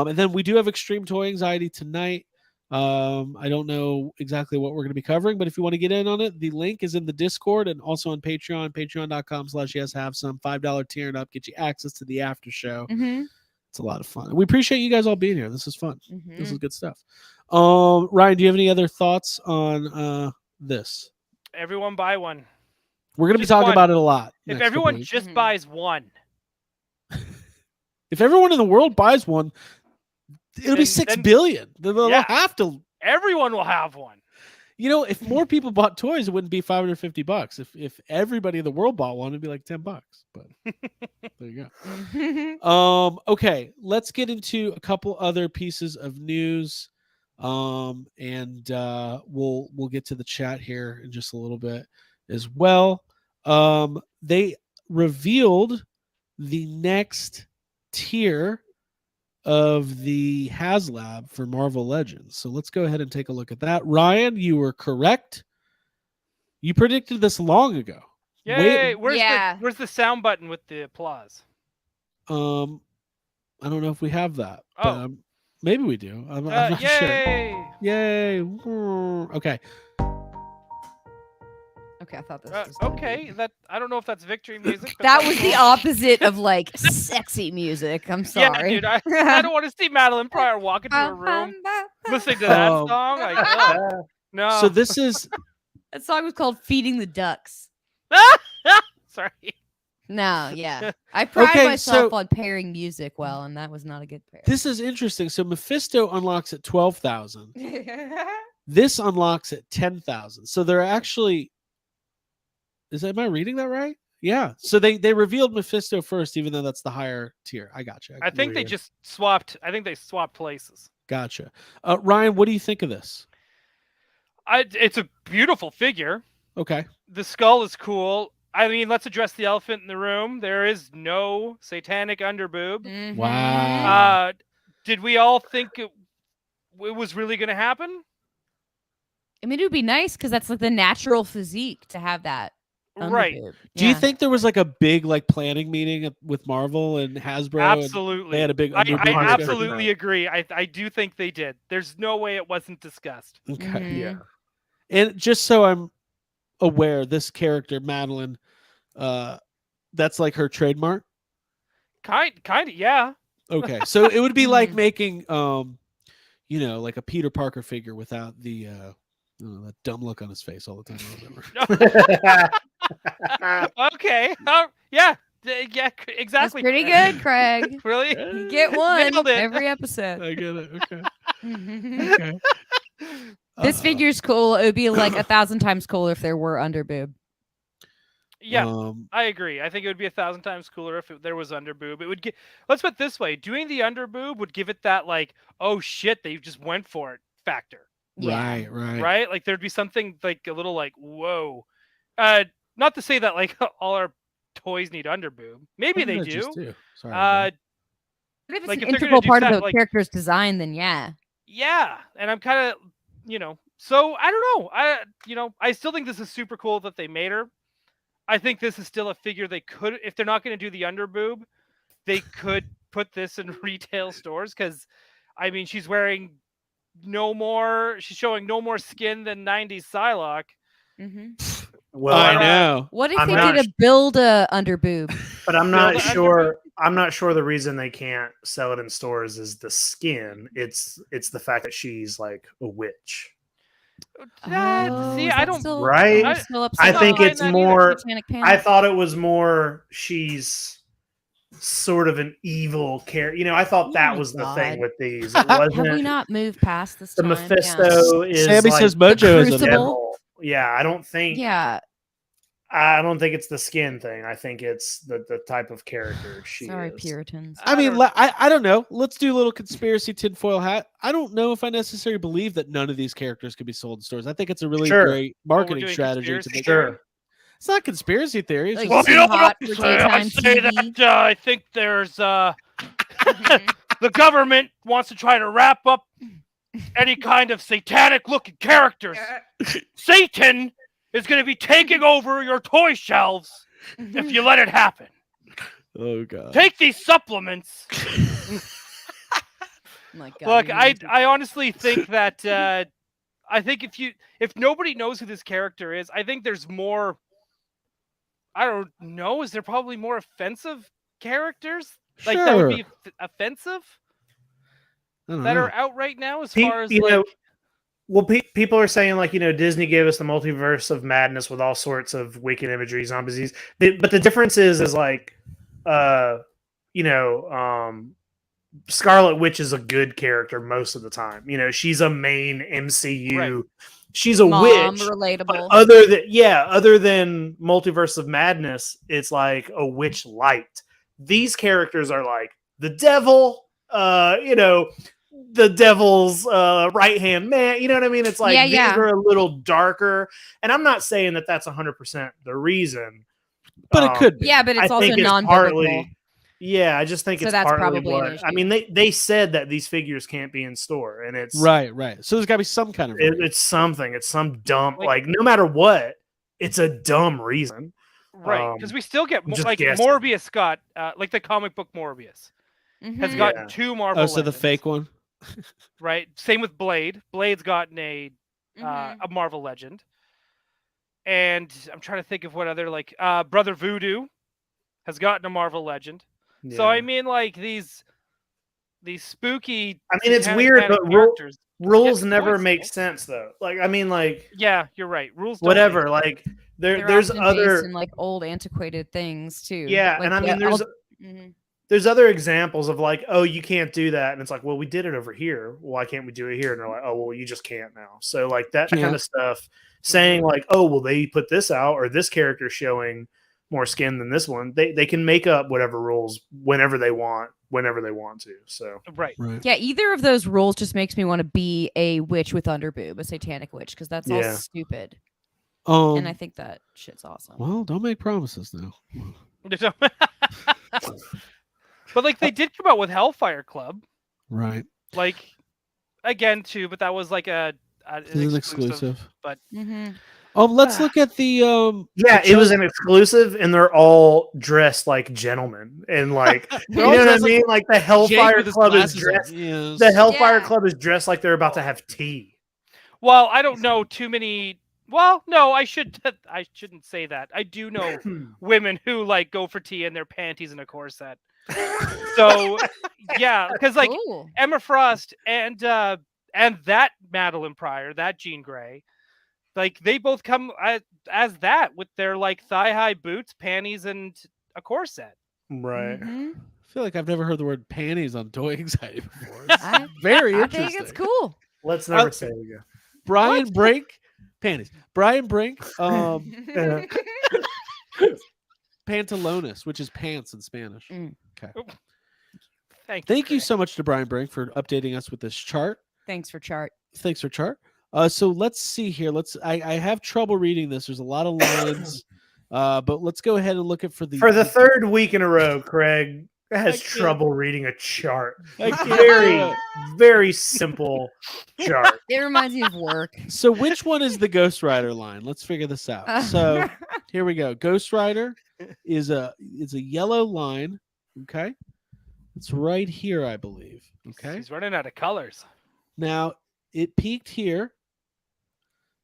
S3: and then we do have Extreme Toy Anxiety tonight. I don't know exactly what we're going to be covering, but if you want to get in on it, the link is in the Discord and also on Patreon. Patreon.com/yeshavesome. $5 tier and up get you access to the after show.
S5: Mhm.
S3: It's a lot of fun. We appreciate you guys all being here. This is fun.
S5: Mhm.
S3: This is good stuff. Ryan, do you have any other thoughts on this?
S4: Everyone buy one.
S3: We're going to be
S4: Just
S3: talking
S4: one.
S3: about it a lot.
S4: If
S3: next couple
S4: everyone
S3: weeks.
S4: just
S5: Mhm.
S4: buys one,
S3: If everyone in the world buys one, it'll be
S4: Then-
S3: 6
S4: then-
S3: billion. They'll
S4: Yeah.
S3: have to.
S4: everyone will have one.
S3: You know, if more people bought toys, it wouldn't be $550. If everybody in the world bought one, it'd be like $10. But there you
S5: Mhm.
S3: go. Okay, let's get into a couple other pieces of news. And we'll get to the chat here in just a little bit as well. They revealed the next tier of the HasLab for Marvel Legends. So let's go ahead and take a look at that. Ryan, you were correct. You predicted this long ago.
S4: Yay!
S5: Yeah.
S4: Where's the sound button with the applause?
S3: I don't know if we have that,
S4: Oh.
S3: but maybe we do. I'm not sure.
S4: Yay!
S3: Yay! Okay.
S5: Okay, I thought this was
S4: Okay, that I don't know if that's victory music. But
S5: That
S4: that's
S5: was the
S4: cool.
S5: opposite of like sexy music. I'm
S4: Yeah,
S5: sorry.
S4: dude, I don't want to see Madeline Pryor walk into a room listening to that
S3: Um,
S4: song. Like, oh, no.
S3: So this is
S5: That song was called "Feeding the Ducks."
S4: Sorry.
S5: No, yeah, I pride
S3: Okay,
S5: myself
S3: so-
S5: on pairing music well, and that was not a good pair.
S3: this is interesting. So Mephisto unlocks at 12,000. This unlocks at 10,000. So they're actually. Am I reading that right? Yeah. So they revealed Mephisto first, even though that's the higher tier. I gotcha.
S4: I think they just swapped. I think they swapped places.
S3: Gotcha. Ryan, what do you think of this?
S4: It's a beautiful figure.
S3: Okay.
S4: The skull is cool. I mean, let's address the elephant in the room. There is no satanic underboob.
S5: Mhm.
S3: Wow.
S4: Did we all think it was really going to happen?
S5: I mean, it would be nice because that's like the natural physique to have that.
S4: Right.
S5: underboob.
S3: Do you
S5: Yeah.
S3: think there was like a big like planning meeting with Marvel and Hasbro? And
S4: Absolutely.
S3: they had a big
S4: I
S3: underboob
S6: discussion.
S4: absolutely agree. I do think they did. There's no way it wasn't discussed.
S3: Okay.
S5: Mhm.
S6: Yeah.
S3: And just so I'm aware, this character Madeline, that's like her trademark.
S4: Kind of, yeah.
S3: Okay, so it would be like
S5: Mhm.
S3: making like a Peter Parker figure without the that dumb look on his face all the time. or whatever.
S4: Okay. Yeah. Yeah.
S5: That's
S4: Exactly.
S5: pretty good, Craig.
S4: Really?
S5: You get one
S4: Nailed it.
S5: every episode.
S3: I get it. Okay.
S5: this
S3: Okay.
S5: figure's cool. It would be like 1,000 times cooler if there were underboob.
S4: Yeah. I agree. I think it would be 1,000 times cooler if there was underboob. It would get. Let's put it this way: doing the underboob would give it that like, oh shit, they just went for it factor,
S5: Yeah.
S3: Right.
S4: right? Like there'd be something like a little like, whoa. Not to say that like all our toys need underboob. Maybe they do.
S3: Sorry.
S5: But if it's
S4: Like,
S5: an
S4: if they're gonna
S5: integral
S4: do
S5: part of
S4: that,
S5: the
S4: like-
S5: character's design, then yeah.
S4: Yeah, and I'm kind of, So I don't know. I still think this is super cool that they made her. I think this is still a figure they could, if they're not going to do the underboob, they could put this in retail stores because, I mean, she's showing no more skin than 90s Psylocke.
S5: hmm
S6: Well,
S3: I know.
S5: What if
S6: I'm
S5: they
S6: not
S5: did a build a underboob?
S6: but I'm
S4: Build
S6: not
S4: the
S6: sure. I'm not sure the reason they can't sell it in stores is the skin. It's the fact that she's like a witch.
S4: See, I don't.
S6: Right?
S5: I'm still
S6: I
S5: upset
S6: think
S5: about
S6: it's
S5: that
S6: more.
S5: Satanic
S6: I
S5: Panic.
S6: thought it was more she's sort of an evil character. I thought
S5: Oh
S6: that
S5: my
S6: was the
S5: God.
S6: thing with these. It
S5: Have we
S6: wasn't
S5: not moved past this
S6: the
S5: time?
S6: Mephisto is
S3: Sammy
S6: like
S3: says
S6: the
S3: Mojo is a
S5: Crucible.
S6: devil. Yeah, I don't think.
S5: Yeah.
S6: I don't think it's the skin thing. I think it's the type of character she
S5: Sorry,
S6: is.
S5: Puritans.
S3: I mean, I don't know. Let's do a little conspiracy tinfoil hat. I don't know if I necessarily believe that none of these characters could be sold in stores. I think it's a really
S6: Sure.
S3: great marketing
S4: doing
S3: strategy. To
S4: conspiracy
S3: make
S6: Sure.
S3: It's not conspiracy theory. It's
S5: Like,
S3: just,
S5: too hot for
S4: I
S5: daytime
S4: say
S5: TV.
S4: that I think there's the government wants to try to wrap up any kind of satanic looking characters. Satan is going to be taking over your toy shelves if you let it happen.
S3: oh god.
S4: Take these supplements.
S5: My God,
S4: Look,
S5: you
S4: I
S5: need to-
S4: honestly think that I think if nobody knows who this character is, I think there's more. I don't know. Is there probably more offensive characters like that would be offensive
S3: I don't
S4: that
S3: know.
S4: are out right now? As
S6: Pe-
S4: far as
S6: you
S4: like,
S6: know, Well, people are saying like Disney gave us the multiverse of madness with all sorts of wicked imagery, zombies. But the difference is like, Scarlet Witch is a good character most of the time. She's a main MCU.
S4: Right.
S6: She's a
S5: Mom,
S6: witch.
S5: relatable.
S6: But other than Multiverse of Madness, it's like a witch light. These characters are like the devil, the devil's right hand man. You know what I mean? It's like these are a little darker, and I'm not saying that that's 100% the reason,
S3: But it could be.
S5: Yeah, but it's
S6: I
S5: also
S6: think it's
S5: non-biblical.
S6: partly. Yeah, I just think
S5: So
S6: it's
S5: that's
S6: partly
S5: probably an
S6: what
S5: issue.
S6: I mean. They said that these figures can't be in store, and it's
S3: Right. So there's got to be some kind of.
S6: it's something. It's some dumb
S4: Like-
S6: like no matter what, it's a dumb reason.
S4: Right, because we still get
S6: just
S4: like
S6: guessing.
S4: Morbius got like the comic book Morbius has
S5: Mhm.
S4: gotten
S6: Yeah.
S4: 2 Marvel.
S3: Oh, so the
S4: Legends,
S3: fake one.
S4: right? Same with Blade. Blade's gotten
S5: Mhm.
S4: a Marvel Legend, and I'm trying to think of what other like Brother Voodoo has gotten a Marvel Legend. So I
S6: Yeah.
S4: mean, like these spooky.
S6: I mean, it's
S4: satanic
S6: weird,
S4: panic
S6: but
S4: characters
S6: rules
S4: get
S6: never
S4: toys,
S6: make
S4: man.
S6: sense though. Like, I mean, like
S4: Yeah, you're right. Rules don't
S6: whatever.
S4: make
S6: Like
S5: They're
S6: there's
S5: often based
S6: other
S5: in like old antiquated things too.
S6: yeah,
S5: Like
S6: and I mean
S5: Mhm.
S6: there's other examples of like, oh, you can't do that, and it's like, well, we did it over here. Why can't we do it here? And they're like, oh, well, you just can't now. So like that kind
S3: Yeah.
S6: of stuff, saying like, oh, well, they put this out, or this character showing more skin than this one. They can make up whatever rules whenever they want to. So
S4: right.
S3: Right.
S5: Yeah, either of those rules just makes me want to be a witch with underboob, a satanic witch, because that's all
S6: Yeah.
S5: stupid.
S3: Um.
S5: And I think that shit's awesome.
S3: Well, don't make promises now.
S4: But like they did come out with Hellfire Club,
S3: Right.
S4: like again too, but that was like an
S3: This is exclusive.
S4: But
S5: Mm-hmm.
S3: Let's look at the
S6: yeah,
S3: the
S6: it was an exclusive, and they're all dressed like gentlemen, and like you
S3: all
S6: know what I
S3: dressed like
S6: mean. Like the
S3: Jake
S6: Hellfire
S3: with his
S6: Club is
S3: glasses on.
S6: dressed.
S3: Yes.
S6: The Hellfire
S5: Yeah.
S6: Club is dressed like they're about to have tea.
S4: well, I don't know too many. Well, no, I shouldn't say that. I do know women who like go for tea in their panties and a corset. So yeah, because like
S5: Cool.
S4: Emma Frost and that Madeline Pryor, that Jean Grey, like they both come as that with their like thigh high boots, panties, and a corset.
S6: Right.
S5: Mhm.
S3: I feel like I've never heard the word panties on Toy Anxiety before. It's
S5: I-
S3: very
S5: I
S3: interesting.
S5: think it's cool.
S6: Let's never say it again.
S3: Brian Brink, panties. Brian Brink, pantalones, which is pants in Spanish.
S5: Mm.
S3: Okay.
S4: Thank
S3: Thank you so much to Brian Brink for updating us with this chart.
S5: Thanks for chart.
S3: Thanks for chart. So let's see here. I have trouble reading this. There's a lot of lines. But let's go ahead and look at for the
S6: third week in a row, Craig has
S3: I can't-
S6: trouble reading a chart.
S3: I can't
S6: Very,
S3: do it.
S6: very simple chart.
S5: It reminds me of work.
S3: So which one is the Ghost Rider line? Let's figure this out. So here we go. Ghost Rider is a yellow line. Okay. It's right here, I believe. Okay.
S4: He's running out of colors.
S3: Now it peaked here,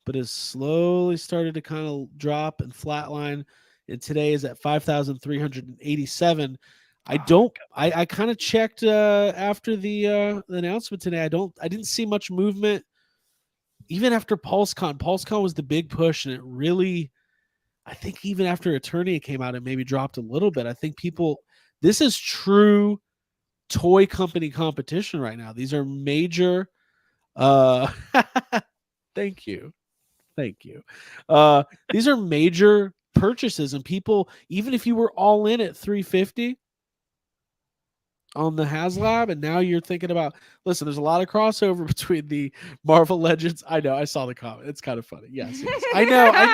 S3: but has slowly started to kind of drop and flatline. And today is at 5,387. I kind of checked after the announcement today. I didn't see much movement. Even after Pulsecon. Pulsecon was the big push, and it really, I think even after Eternia came out, it maybe dropped a little bit. I think this is true toy company competition right now. These are major thank you. These are major purchases, and people, even if you were all in at 350 on the HasLab, and now you're thinking about, listen, there's a lot of crossover between the Marvel Legends. I know, I saw the comment. It's kind of funny. Yes. I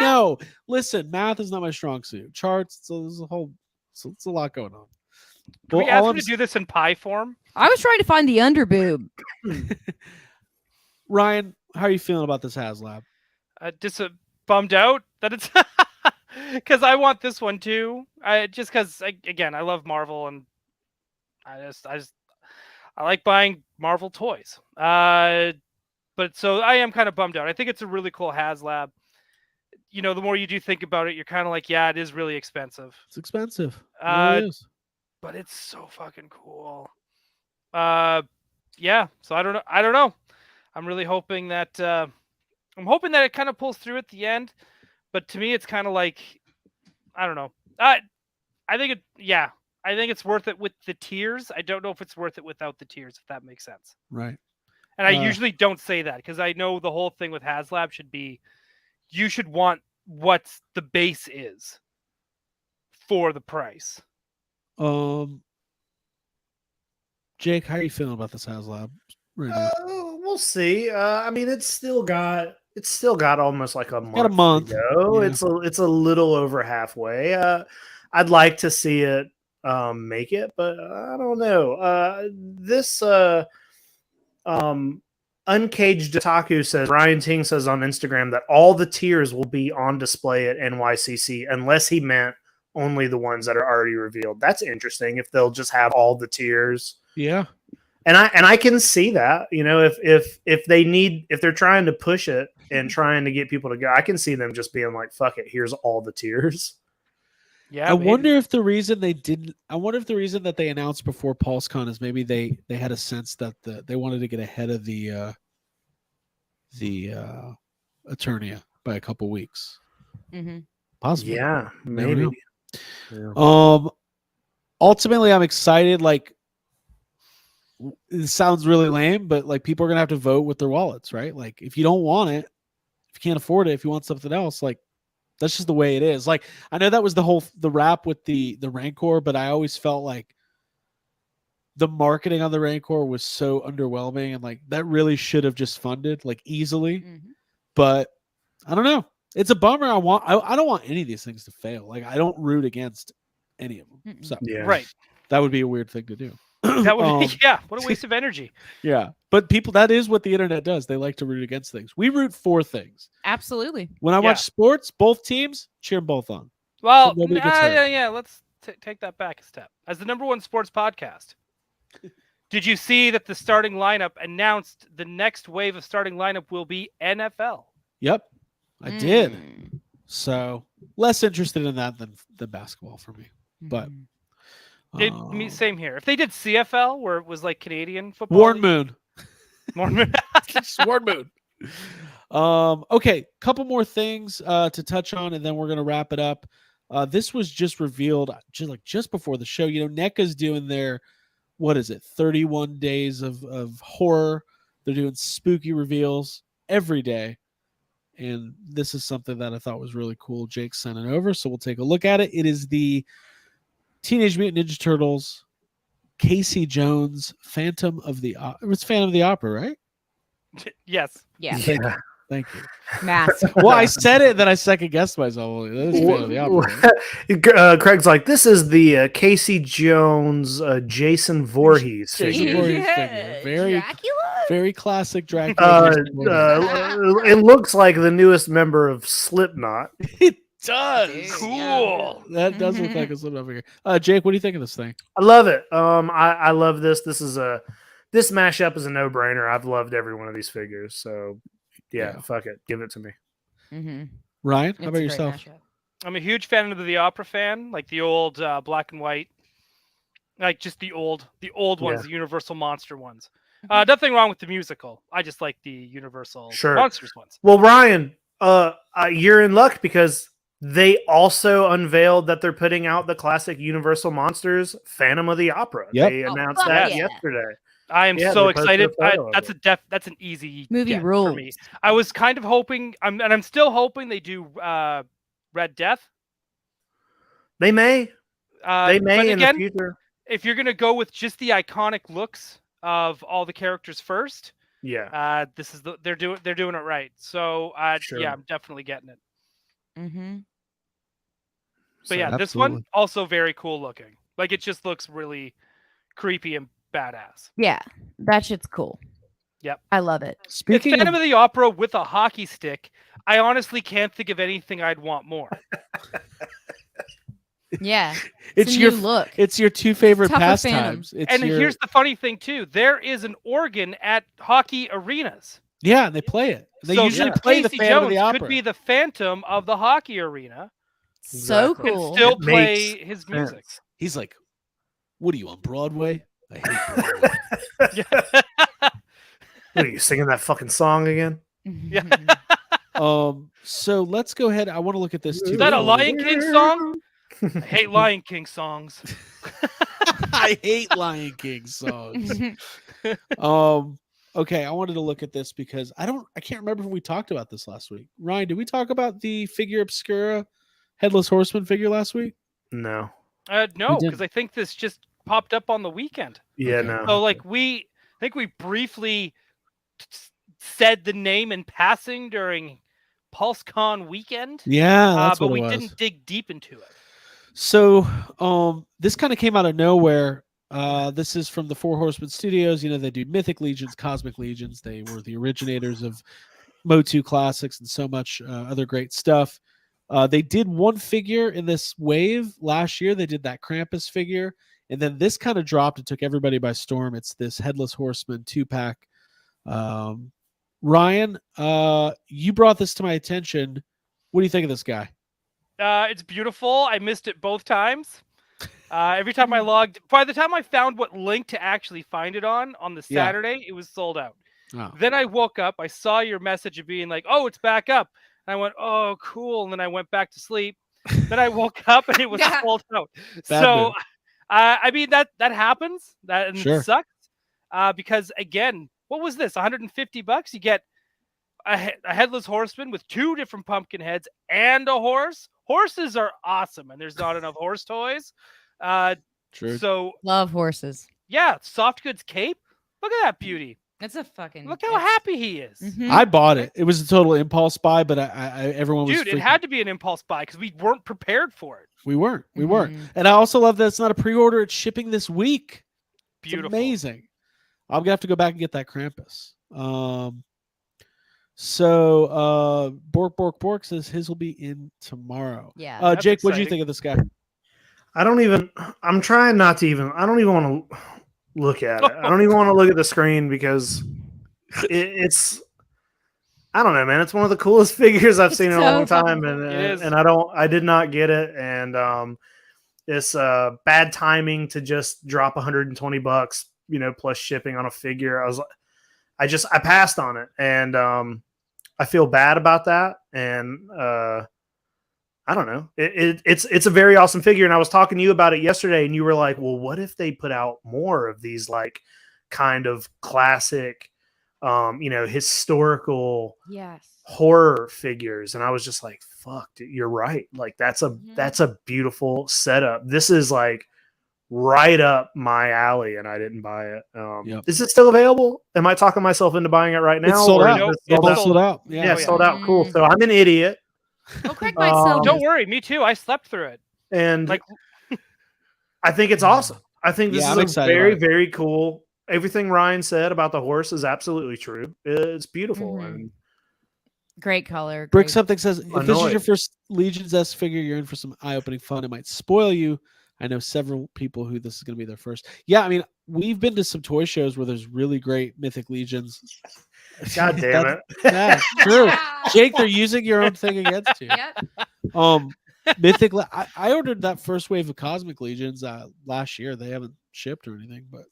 S3: know. Listen, math is not my strong suit. Charts, so there's it's a lot going on.
S4: Can we
S3: Well,
S4: ask
S3: all
S4: him to do this in pie form?
S5: I was trying to find the underboob.
S3: Ryan, how are you feeling about this HasLab?
S4: Just bummed out that it's because I want this one too. Just because again, I love Marvel, and I like buying Marvel toys. But so I am kind of bummed out. I think it's a really cool HasLab. You know, the more you do think about it, you're kind of like, yeah, it is really expensive.
S3: It's expensive. It really is.
S4: But it's so fucking cool. Yeah. So I don't know. I'm really hoping that it kind of pulls through at the end. But to me, it's kind of like, I don't know. I think it's worth it with the tiers. I don't know if it's worth it without the tiers, if that makes sense.
S3: Right.
S4: And I usually don't say that because I know the whole thing with HasLab should be, you should want what the base is for the price.
S3: Jake, how are you feeling about this HasLab right now?
S6: We'll see. I mean, it's still got almost like a month.
S3: Got a month.
S6: To go.
S3: Yeah.
S6: It's a little over halfway. I'd like to see it make it, but I don't know. This Uncaged Otaku says, Ryan Ting says on Instagram that all the tiers will be on display at NYCC unless he meant only the ones that are already revealed. That's interesting if they'll just have all the tiers.
S3: Yeah.
S6: And I can see that, you know, if they're trying to push it and trying to get people to go, I can see them just being like, fuck it, here's all the tiers.
S4: Yeah,
S3: I
S4: maybe.
S3: wonder if the reason that they announced before Pulsecon is maybe they had a sense that they wanted to get ahead of the Eternia by a couple weeks.
S5: Mhm.
S3: Possibly.
S6: Yeah,
S3: Never
S6: maybe.
S3: know.
S6: Yeah.
S3: Ultimately, I'm excited. Like, it sounds really lame, but like people are gonna have to vote with their wallets, right? Like, if you don't want it, if you can't afford it, if you want something else, like that's just the way it is. Like, I know that was the rap with the Rancor, but I always felt like the marketing on the Rancor was so underwhelming, and like that really should have just funded like easily.
S5: Mhm.
S3: But I don't know. It's a bummer. I don't want any of these things to fail. Like, I don't root against any of them.
S5: Mm-mm.
S3: So
S6: Yeah.
S4: Right.
S3: that would be a weird thing to do.
S4: That would
S3: Um,
S4: yeah. What a waste of energy.
S3: Yeah, but that is what the internet does. They like to root against things. We root for things.
S5: Absolutely.
S3: When I
S4: Yeah.
S3: watch sports, both teams cheer them both on.
S4: Well,
S3: nobody gets hurt.
S4: yeah. Let's take that back a step. As the #1 sports podcast, did you see that the starting lineup announced the next wave of starting lineup will be NFL?
S3: Yep, I did.
S5: Mm.
S3: So less interested in that than basketball for me. But
S5: Mhm.
S4: Same here. If they did CFL, where it was like Canadian football,
S3: Warren Moon.
S4: Warren
S3: Warren Moon. Okay, couple more things to touch on, and then we're gonna wrap it up. This was just revealed just before the show. You know, NECA's doing their 31 days of horror. They're doing spooky reveals every day. And this is something that I thought was really cool. Jake sent it over, so we'll take a look at it. It is the Teenage Mutant Ninja Turtles Casey Jones Phantom of the Opera, right?
S4: Yes.
S5: Yeah.
S3: Thank you.
S5: Mask.
S3: Well, I said it, then I second guessed myself. Well, that is Phantom of the Opera, right?
S6: Craig's like, this is the Casey Jones, Jason Voorhees
S3: Jason
S6: figure.
S3: Voorhees figure. Very,
S5: Dracula?
S3: very classic Dracula.
S6: It looks like the newest member of Slipknot.
S3: It does.
S5: Dude,
S4: Cool.
S3: That does look like a Slipknot figure. Jake, what do you think of this thing?
S6: I love it. I love this. This mashup is a no-brainer. I've loved every one of these figures. So yeah. Fuck it. Give it to me.
S5: Mm-hmm.
S3: Ryan, how about yourself?
S4: I'm a huge fan of the Opera fan, like the old black and white, like just the old ones, the Universal monster ones. Nothing wrong with the musical. I just like the Universal monsters ones.
S6: Well, Ryan, you're in luck because they also unveiled that they're putting out the classic Universal Monsters Phantom of the Opera.
S3: Yep.
S6: They announced that yesterday.
S4: I am so excited. That's an easy
S5: movie
S4: get
S5: rules
S4: for me. I was kind of hoping, I'm still hoping they do Red Death.
S6: They may. They may
S4: but
S6: in
S4: again,
S6: the future.
S4: If you're gonna go with just the iconic looks of all the characters first, this is they're doing it right. So yeah, I'm definitely getting it.
S5: Mm-hmm.
S4: But yeah, this one also very cool looking. Like it just looks really creepy and badass.
S5: Yeah, that shit's cool.
S4: Yep,
S5: I love it.
S4: Speaking of Phantom of the Opera with a hockey stick, I honestly can't think of anything I'd want more.
S5: Yeah,
S3: it's
S5: a
S3: your
S5: new look.
S3: It's your two favorite
S5: Tougher
S3: pastimes.
S4: Here's the funny thing too: there is an organ at hockey arenas.
S3: Yeah, they play it. They usually play the
S4: Casey
S3: Phantom of the
S4: Jones
S3: Opera.
S4: could be the Phantom of the hockey arena.
S5: So cool.
S4: And still play his music.
S3: He's like, "What are you on Broadway? I hate Broadway."
S6: What are you singing that fucking song again?
S4: Yeah.
S3: So let's go ahead. I want to look at this too.
S4: Is that a Lion King song? I hate Lion King songs.
S3: I hate Lion King songs. Okay, I wanted to look at this because I can't remember if we talked about this last week. Ryan, did we talk about the figure obscura Headless Horseman figure last week?
S6: No.
S4: No, because I think this just popped up on the weekend.
S6: Yeah, no.
S4: So like I think we briefly said the name in passing during Pulsecon weekend.
S3: Yeah, that's
S4: but
S3: what
S4: we
S3: it was.
S4: didn't dig deep into it.
S3: So this kind of came out of nowhere. This is from the Four Horsemen Studios. You know, they do Mythic Legions, Cosmic Legions. They were the originators of MOTU Classics and so much other great stuff. They did one figure in this wave last year. They did that Krampus figure, and then this kind of dropped and took everybody by storm. It's this Headless Horseman 2-pack. Ryan, you brought this to my attention. What do you think of this guy?
S4: It's beautiful. I missed it both times. Every time I logged, by the time I found what link to actually find it on the
S3: Yeah.
S4: Saturday, it was sold out.
S3: Oh.
S4: Then I woke up, I saw your message of being like, "Oh, it's back up." And I went, "Oh, cool." And then I went back to sleep. Then I woke up and it was sold out.
S3: Bad
S4: So,
S3: move.
S4: I mean that happens. That and
S3: Sure.
S4: it sucks. Because again, what was this? $150? You get a headless horseman with 2 different pumpkin heads and a horse. Horses are awesome, and there's not enough horse toys.
S3: True.
S4: So
S5: Love horses.
S4: yeah, soft goods cape. Look at that beauty.
S5: That's a fucking.
S4: Look how happy he is.
S5: Mhm.
S3: I bought it. It was a total impulse buy, but I everyone was.
S4: Dude, it had to be an impulse buy because we weren't prepared for it.
S3: We weren't.
S5: Mhm.
S3: And I also love that it's not a pre-order. It's shipping this week. It's
S4: Beautiful.
S3: amazing. I'm gonna have to go back and get that Krampus. So Bork says his will be in tomorrow.
S5: Yeah.
S4: That's
S3: Jake, what do you
S4: exciting.
S3: think of this guy?
S6: I'm trying not to even, I don't even want to look at it. I don't even want to look at the screen because it's, I don't know, man. It's one of the coolest figures I've
S5: It's
S6: seen in a
S5: so
S6: long
S5: fucking
S6: time.
S5: cool.
S6: And,
S4: It is.
S6: and I did not get it. And it's bad timing to just drop $120, plus shipping on a figure. I passed on it, and I feel bad about that. And I don't know. It's a very awesome figure, and I was talking to you about it yesterday, and you were like, "Well, what if they put out more of these like kind of classic, historical
S5: Yes.
S6: horror figures?" And I was just like, "Fuck, dude, you're right. Like that's a beautiful setup. This is like right up my alley, and I didn't buy it.
S3: Yep.
S6: Is it still available? Am I talking myself into buying it right now?
S3: It's sold
S6: or
S3: out.
S6: is it
S3: It's
S6: sold
S3: all
S6: out?
S3: sold out.
S6: Yeah,
S3: Yeah.
S4: Oh, yeah.
S6: sold out. Cool. So I'm an idiot,
S5: Oh, Craig might sell.
S4: Don't
S5: this.
S4: worry, me too. I slept through it.
S6: and
S4: Like,
S6: I think it's awesome. I think this
S3: Yeah, I'm
S6: is a
S3: excited
S6: very,
S3: about it.
S6: very cool. Everything Ryan said about the horse is absolutely true. It's beautiful.
S5: Mhm.
S6: And
S5: Great color.
S3: Brick
S5: great-
S3: something says, if this is
S6: Annoyed.
S3: your first Legion's S figure, you're in for some eye-opening fun. It might spoil you. I know several people who this is going to be their first. Yeah, I mean, we've been to some toy shows where there's really great Mythic Legions.
S6: God damn it.
S3: Yeah, true. Jake, they're using your own thing against you.
S5: Yep.
S3: Mythic. I ordered that first wave of Cosmic Legions last year. They haven't shipped or anything, but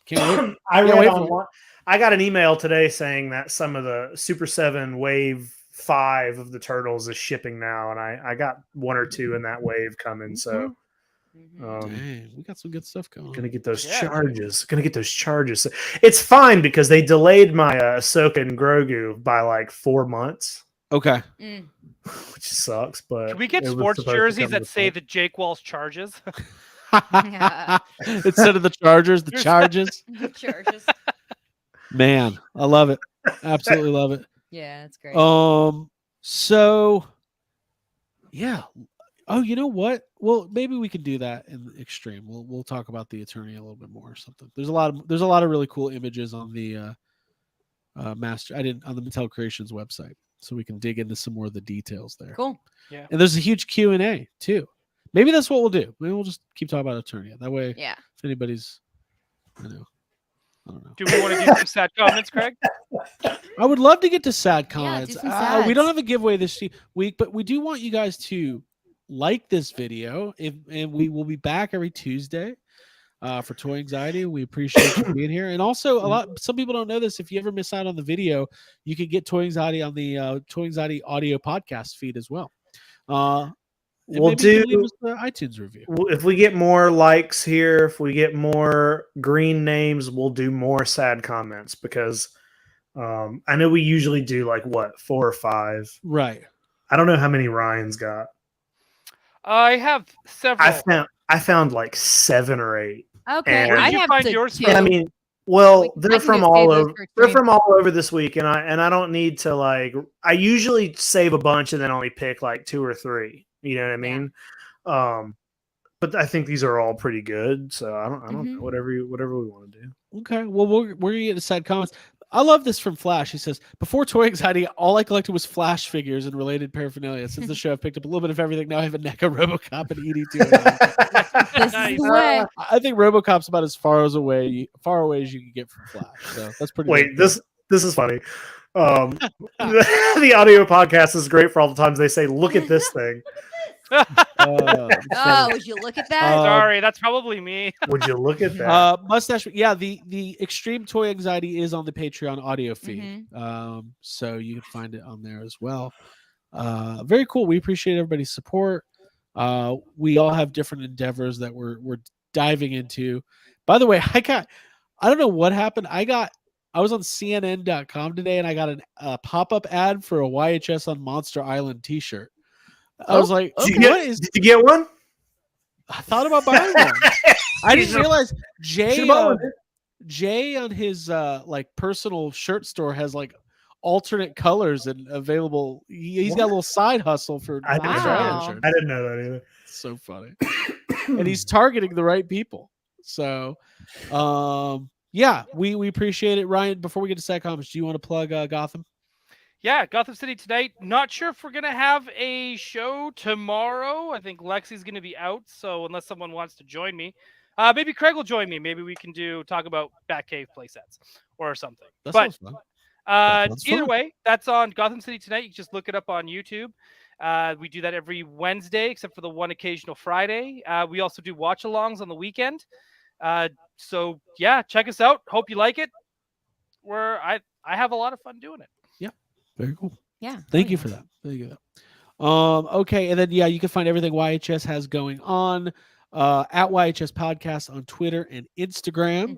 S3: can't wait.
S6: I
S3: Yeah,
S6: read
S3: wait for
S6: online. I got an email today saying that some of the Super 7 Wave 5 of the Turtles is shipping now, and I got 1 or 2 in that wave coming. So
S5: Mhm.
S3: Dang, we got some good stuff going.
S6: gonna get those
S4: Yeah.
S6: charges. Gonna get those charges. It's fine because they delayed my Ahsoka and Grogu by like 4 months,
S3: Okay.
S5: Mm.
S6: which sucks. But
S4: can we get
S6: it was
S4: sports
S6: supposed to
S4: jerseys
S6: come
S4: that
S6: this
S4: say
S6: month.
S4: the Jake Walsh charges?
S3: Instead of the Chargers, the
S4: There's-
S3: Charges.
S5: Charges.
S3: Man, I love it. Absolutely love it.
S5: Yeah, it's great.
S3: So yeah. Oh, you know what? Well, maybe we can do that in Extreme. We'll talk about the Eternia a little bit more or something. There's a lot of really cool images on the on the Mattel Creations website, so we can dig into some more of the details there.
S5: Cool.
S3: And there's a huge Q&A too. Maybe that's what we'll do. Maybe we'll just keep talking about Eternia. That way,
S5: Yeah.
S3: if anybody's, I don't know.
S4: Do we want to do some sad comments, Craig?
S3: I would love to get to sad comments.
S5: do some
S3: We don't
S5: sads.
S3: have a giveaway this week, but we do want you guys to like this video. And we will be back every Tuesday for Toy Anxiety. We appreciate you being here. And also, some people don't know this. If you ever miss out on the video, you can get Toy Anxiety on the Toy Anxiety audio podcast feed as well. And
S6: We'll
S3: maybe you can
S6: do-
S3: leave us an iTunes review.
S6: If we get more likes here, if we get more green names, we'll do more sad comments because I know we usually do like 4 or 5.
S3: Right.
S6: I don't know how many Ryan's got.
S4: I have several.
S6: I found like 7 or 8.
S5: Okay.
S6: And-
S4: Where did
S5: I
S4: you
S5: have
S4: find
S5: to
S4: yours
S5: two.
S4: from?
S6: I mean, well,
S5: I
S6: they're
S5: can
S6: from
S5: just
S6: all
S5: save those
S6: over.
S5: for
S6: They're
S5: stream.
S6: from all over this week, and I don't need to like. I usually save a bunch and then only pick like 2 or 3. You know what I mean? But I think these are all pretty good. So I don't know.
S5: Mhm.
S6: Whatever we want to do.
S3: Okay. Well, we're gonna get to sad comments. I love this from Flash. He says, before Toy Anxiety, all I collected was Flash figures and related paraphernalia. Since the show, I've picked up a little bit of everything. Now I have a NECA, RoboCop, and ED2.
S5: This is the way.
S3: I think RoboCop's about as far away as you can get from Flash. So that's pretty.
S6: Wait,
S3: good.
S6: this is funny. The audio podcast is great for all the times they say, "Look at this thing."
S5: Oh, would you look at that?
S4: Sorry, that's probably me.
S6: Would you look at that?
S3: Mustache. Yeah, the Extreme Toy Anxiety is on the Patreon audio feed. So you can find it on there as well. Very cool. We appreciate everybody's support. We all have different endeavors that we're diving into. By the way, I don't know what happened. I was on CNN.com today and I got a pop-up ad for a YHS on Monster Island t-shirt. I was like,
S6: did you get one?
S3: I thought about buying one. I didn't realize Jay on his like personal shirt store has like alternate colors and available. He's got a little side hustle for
S6: I
S3: Monster Island shirts.
S6: didn't know that either.
S3: So funny. And he's targeting the right people. So yeah, we appreciate it. Ryan, before we get to sad comments, do you want to plug Gotham?
S4: Yeah, Gotham City tonight. Not sure if we're going to have a show tomorrow. I think Lexi's going to be out, so unless someone wants to join me, maybe Craig will join me. Maybe we can talk about Batcave playsets or something.
S3: That sounds fun.
S4: Either way, that's on Gotham City tonight. You can just look it up on YouTube. We do that every Wednesday, except for the one occasional Friday. We also do watch-alongs on the weekend. So yeah, check us out. Hope you like it. I have a lot of fun doing it.
S3: Very cool.
S5: Yeah.
S3: Thank you for that. Thank you. Okay, and then you can find everything YHS has going on at YHS Podcast on Twitter and Instagram.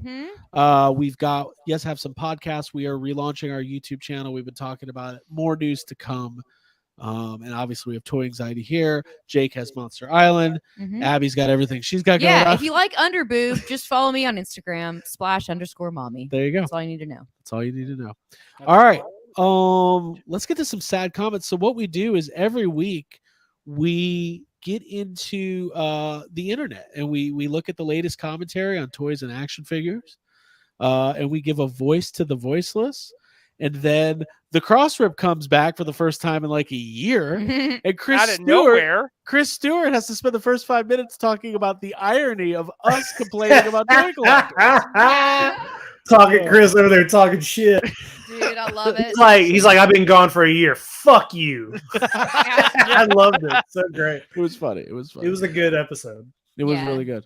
S3: We've got have some podcasts. We are relaunching our YouTube channel. We've been talking about it. More news to come. And obviously we have Toy Anxiety here. Jake has Monster Island. Abby's got everything she's got going on.
S5: If you like underboob, just follow me on Instagram, /_mommy.
S3: There you go.
S5: That's all you need to know.
S3: That's all you need to know. All right. Let's get to some sad comments. So what we do is every week we get into the internet and we look at the latest commentary on toys and action figures, and we give a voice to the voiceless. And then the cross rip comes back for the first time in like a year, and Chris Stewart has to spend the first 5 minutes talking about the irony of us complaining about toy collectors.
S6: Talking Chris over there talking shit.
S5: Dude, I love it.
S6: He's like, I've been gone for a year. Fuck you. I loved it. So great.
S3: It was funny. It was funny.
S6: It was a good episode.
S3: It was really good.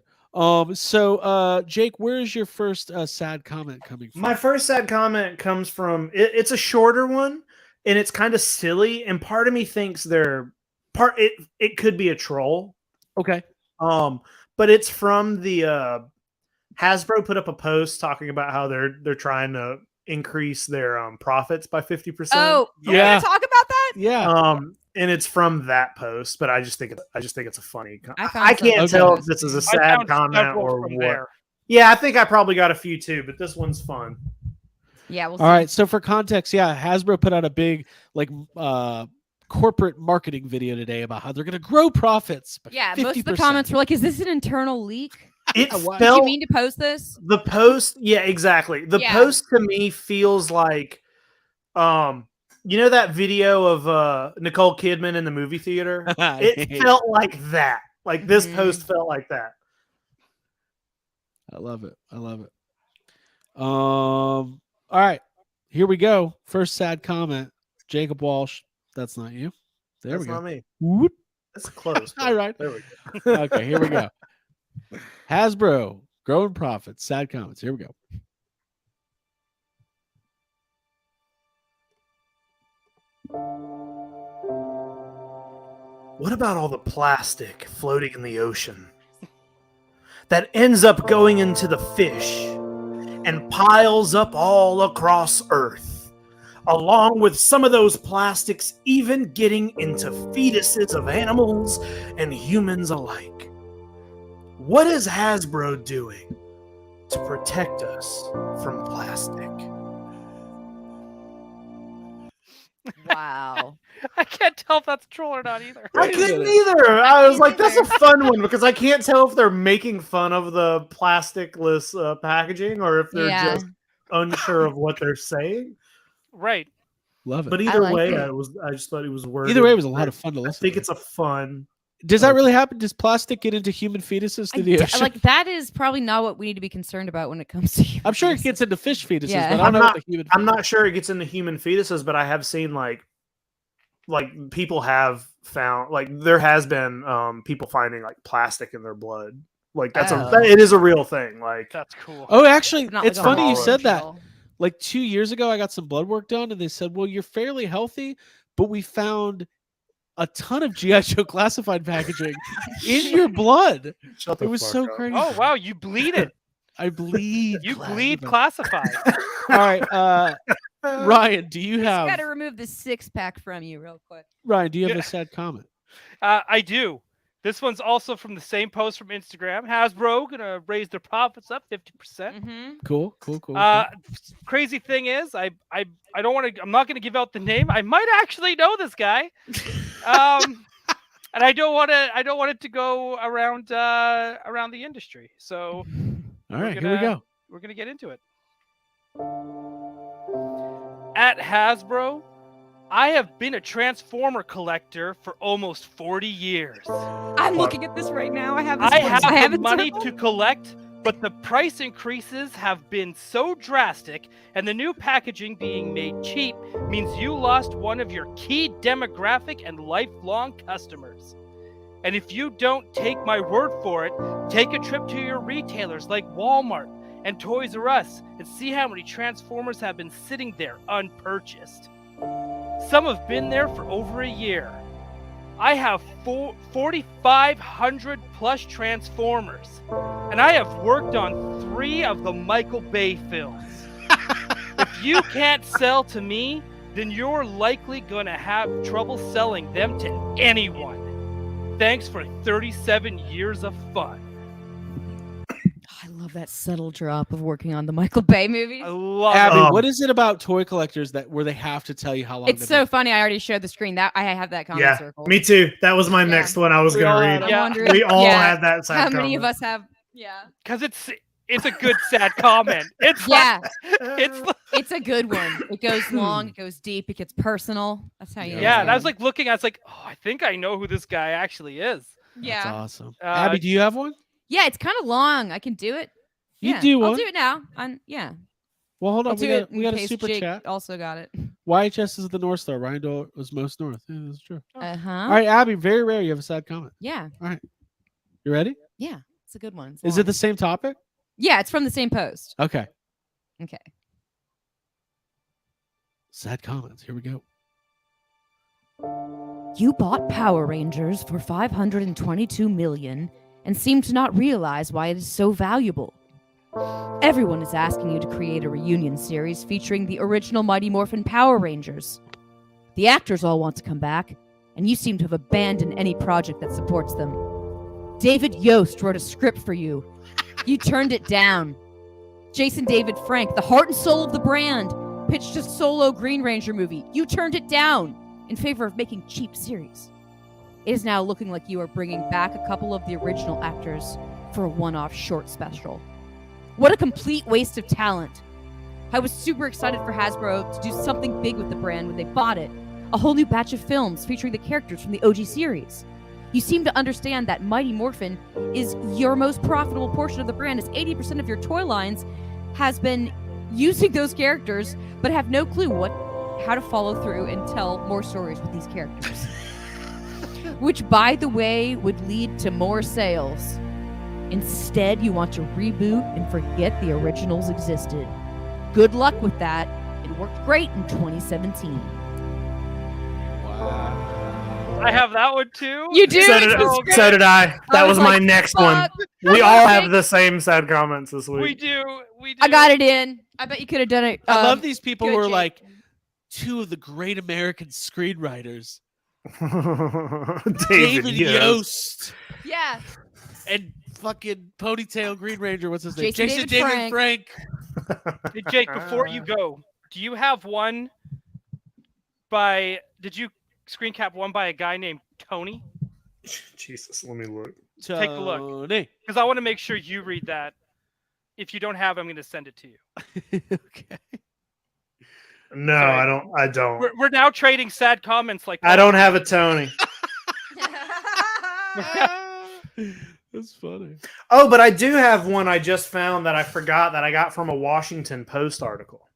S3: So Jake, where is your first sad comment coming from?
S6: My first sad comment comes from it's a shorter one and it's kind of silly, and part of me thinks it could be a troll.
S3: Okay.
S6: But it's from the Hasbro put up a post talking about how they're trying to increase their profits by 50%.
S5: Oh, we're gonna talk about that?
S3: Yeah.
S6: And it's from that post, but I just think it's a funny.
S5: I
S6: can't tell if this is a sad comment or what. There. Yeah, I think I probably got a few too, but this one's fun.
S5: Yeah.
S3: All right. So for context, Hasbro put out a big corporate marketing video today about how they're going to grow profits. By 50%.
S5: Most of the comments were like, "Is this an internal leak?
S6: Did
S5: you mean to post this?"
S6: The post, yeah, exactly. The post to me feels like, you know that video of Nicole Kidman in the movie theater? It felt like that. Like this post felt like that.
S3: I love it. All right, here we go. First sad comment, Jacob Walsh. That's not you. That's we go.
S6: Not me.
S3: Whoop.
S6: That's close.
S3: All right.
S6: There we go.
S3: Okay, here we go. Hasbro growing profits. Sad comments. Here we go.
S6: What about all the plastic floating in the ocean that ends up going into the fish and piles up all across Earth, along with some of those plastics even getting into fetuses of animals and humans alike? What is Hasbro doing to protect us from plastic?
S5: Wow.
S4: I can't tell if that's a troll or not either.
S6: I couldn't either. I was like, that's a fun one because I can't tell if they're making fun of the plasticless packaging or if they're just unsure of what they're saying.
S4: Right.
S3: Love it.
S6: But either
S5: like
S6: way,
S5: it.
S6: I just thought it was worded.
S3: Either way, it was a lot of fun to
S6: I
S3: listen
S6: think
S3: to.
S6: it's a fun.
S3: Does that really happen? Does plastic get into human fetuses through the ocean?
S5: Like that is probably not what we need to be concerned about when it comes to.
S3: I'm sure it
S5: fetuses.
S3: gets into fish fetuses,
S5: Yeah.
S3: but I don't know what the human.
S6: I'm not sure it gets into human fetuses, but I have seen like people have found there has been people finding like plastic in their blood. Like it is a real thing. Like
S4: That's cool.
S3: Oh, actually,
S5: Not
S3: it's
S5: like a
S3: funny you
S6: hormone
S3: said that.
S5: pill.
S3: Like 2 years ago, I got some blood work done, and they said, "Well, you're fairly healthy, but we found a ton of GI Joe classified packaging in your blood."
S6: shut
S3: It was so crazy.
S4: Oh wow, you bleed it.
S3: I bleed.
S4: You bleed
S3: classified.
S4: classified.
S3: All right, Ryan, do you
S5: Just got
S3: have
S5: to remove the 6-pack from you real quick.
S3: Ryan? Do you have
S4: Yeah.
S3: a sad comment?
S4: I do. This one's also from the same post from Instagram. Hasbro gonna raise their profits up 50%.
S5: Mm-hmm.
S3: Cool.
S4: Crazy thing is, I don't want to. I'm not gonna give out the name. I might actually know this guy. And I don't want to. I don't want it to go around the industry. So
S3: All right, here we go.
S4: we're gonna get into it. At Hasbro, I have been a Transformer collector for almost 40 years.
S5: I'm looking at this right now. I have this.
S4: I
S5: one,
S4: have
S5: so
S4: the
S5: it
S4: money
S5: circled.
S4: to collect, but the price increases have been so drastic, and the new packaging being made cheap means you lost one of your key demographic and lifelong customers. And if you don't take my word for it, take a trip to your retailers like Walmart and Toys R Us and see how many Transformers have been sitting there unpurchased. Some have been there for over a year. I have 4,500 plus Transformers, and I have worked on 3 of the Michael Bay films. If you can't sell to me, then you're likely going to have trouble selling them to anyone. Thanks for 37 years of fun.
S5: I love that subtle drop of working on the Michael Bay movies.
S4: I love
S3: Abby,
S4: it.
S3: what is it about toy collectors where they have to tell you how long?
S5: It's
S3: they've
S5: so
S3: been-
S5: funny. I already showed the screen. That I have that comment
S6: Yeah,
S5: circle.
S6: me too. That was my
S5: Yeah.
S6: next one I was
S3: We
S6: gonna
S3: all
S6: read.
S3: had
S5: I'm
S4: Yeah.
S5: wondering
S6: We all had that.
S5: how many of us have. Yeah.
S4: Because it's a good sad comment. It's
S5: Yeah.
S4: it's
S5: It's a good one. It goes long. It goes deep. It gets personal. That's how you. know
S4: yeah.
S5: it's
S4: And I was
S5: good.
S4: like looking. I was like, oh, I think I know who this guy actually is.
S3: That's
S5: Yeah.
S3: awesome.
S4: Uh,
S3: Abby, do you have one?
S5: Yeah. It's kind of long. I can do it.
S3: You
S5: Yeah,
S3: do
S5: I'll
S3: one.
S5: do it now. Yeah.
S3: Well, hold
S5: I'll
S3: on.
S5: do it
S3: We got
S5: in
S3: a
S5: case
S3: super
S5: Jake
S3: chat.
S5: also got it.
S3: YHS is the North Star. Ryan Dole was most North. Yeah, that's true.
S5: Uh-huh.
S3: All right, Abby. Very rare you have a sad comment.
S5: Yeah.
S3: You ready?
S5: Yeah. It's a good one. It's
S3: Is it
S5: long.
S3: the same topic?
S5: Yeah, it's from the same post.
S3: Okay.
S5: Okay.
S3: Sad comments. Here we go.
S5: You bought Power Rangers for $522 million and seem to not realize why it is so valuable. Everyone is asking you to create a reunion series featuring the original Mighty Morphin Power Rangers. The actors all want to come back, and you seem to have abandoned any project that supports them. David Yost wrote a script for you. You turned it down. Jason David Frank, the heart and soul of the brand, pitched a solo Green Ranger movie. You turned it down in favor of making cheap series. It is now looking like you are bringing back a couple of the original actors for a one-off short special. What a complete waste of talent. I was super excited for Hasbro to do something big with the brand when they bought it. A whole new batch of films featuring the characters from the OG series. You seem to understand that Mighty Morphin is your most profitable portion of the brand, as 80% of your toy lines has been using those characters, but have no clue how to follow through and tell more stories with these characters. Which, by the way, would lead to more sales. Instead, you want to reboot and forget the originals existed. Good luck with that. It worked great in 2017.
S3: Wow.
S4: I have that one too.
S5: You do?
S6: So did,
S5: It's
S6: so did I. That
S5: I
S6: was
S5: was
S6: my
S5: like,
S6: next one.
S5: fuck.
S6: We all have the same sad comments this
S4: We
S6: week.
S4: do. We do.
S5: I got it in. I bet you could have done it.
S3: I love these people who
S5: good,
S3: are
S5: Jake.
S3: like two of the great American screenwriters.
S6: David
S3: Yost
S5: Yeah.
S3: and fucking Ponytail Green Ranger. What's his name?
S5: Jason David
S3: David Frank.
S4: Hey, Jake, before you go, do you have one by? Did you screen cap one by a guy named Tony?
S6: Jesus, let me look.
S4: Take a look.
S3: Tony.
S4: Because I want to make sure you read that. If you don't have, I'm going to send it to you.
S3: Okay.
S6: No,
S4: Sorry.
S6: I don't.
S4: We're now trading sad comments like
S6: I don't have a Tony.
S3: That's funny.
S6: Oh, but I do have one I just found that I forgot that I got from a Washington Post article.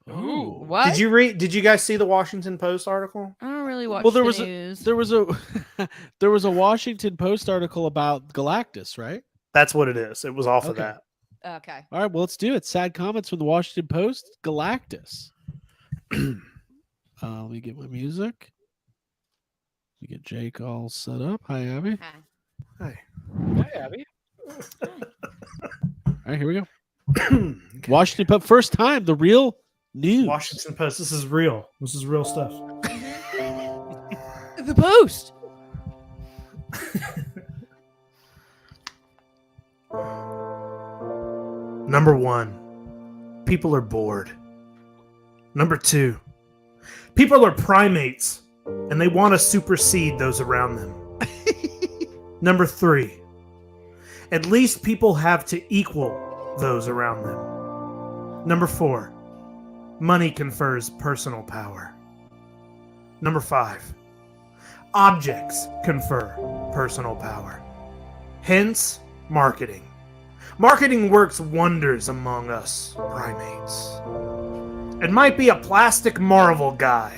S3: Ooh.
S5: What?
S6: Did you guys see the Washington Post article?
S5: I don't really watch
S3: Well, there
S5: the
S3: was
S5: news.
S3: there was a Washington Post article about Galactus, right?
S6: That's what it is. It was off of
S3: Okay.
S6: that.
S5: Okay.
S3: All right, well, let's do it. Sad comments from the Washington Post. Galactus. Let me get my music. We get Jake all set up. Hi, Abby.
S5: Hi.
S4: Hi, Abby.
S3: All right, here we go. Washington Post. First time, the real news.
S6: Washington Post. This is real. This is real stuff.
S5: The Post.
S6: Number 1, people are bored. Number 2, people are primates and they want to supersede those around them. Number 3, at least people have to equal those around them. Number 4, money confers personal power. Number 5, objects confer personal power. Hence, marketing. Marketing works wonders among us primates. It might be a plastic Marvel guy.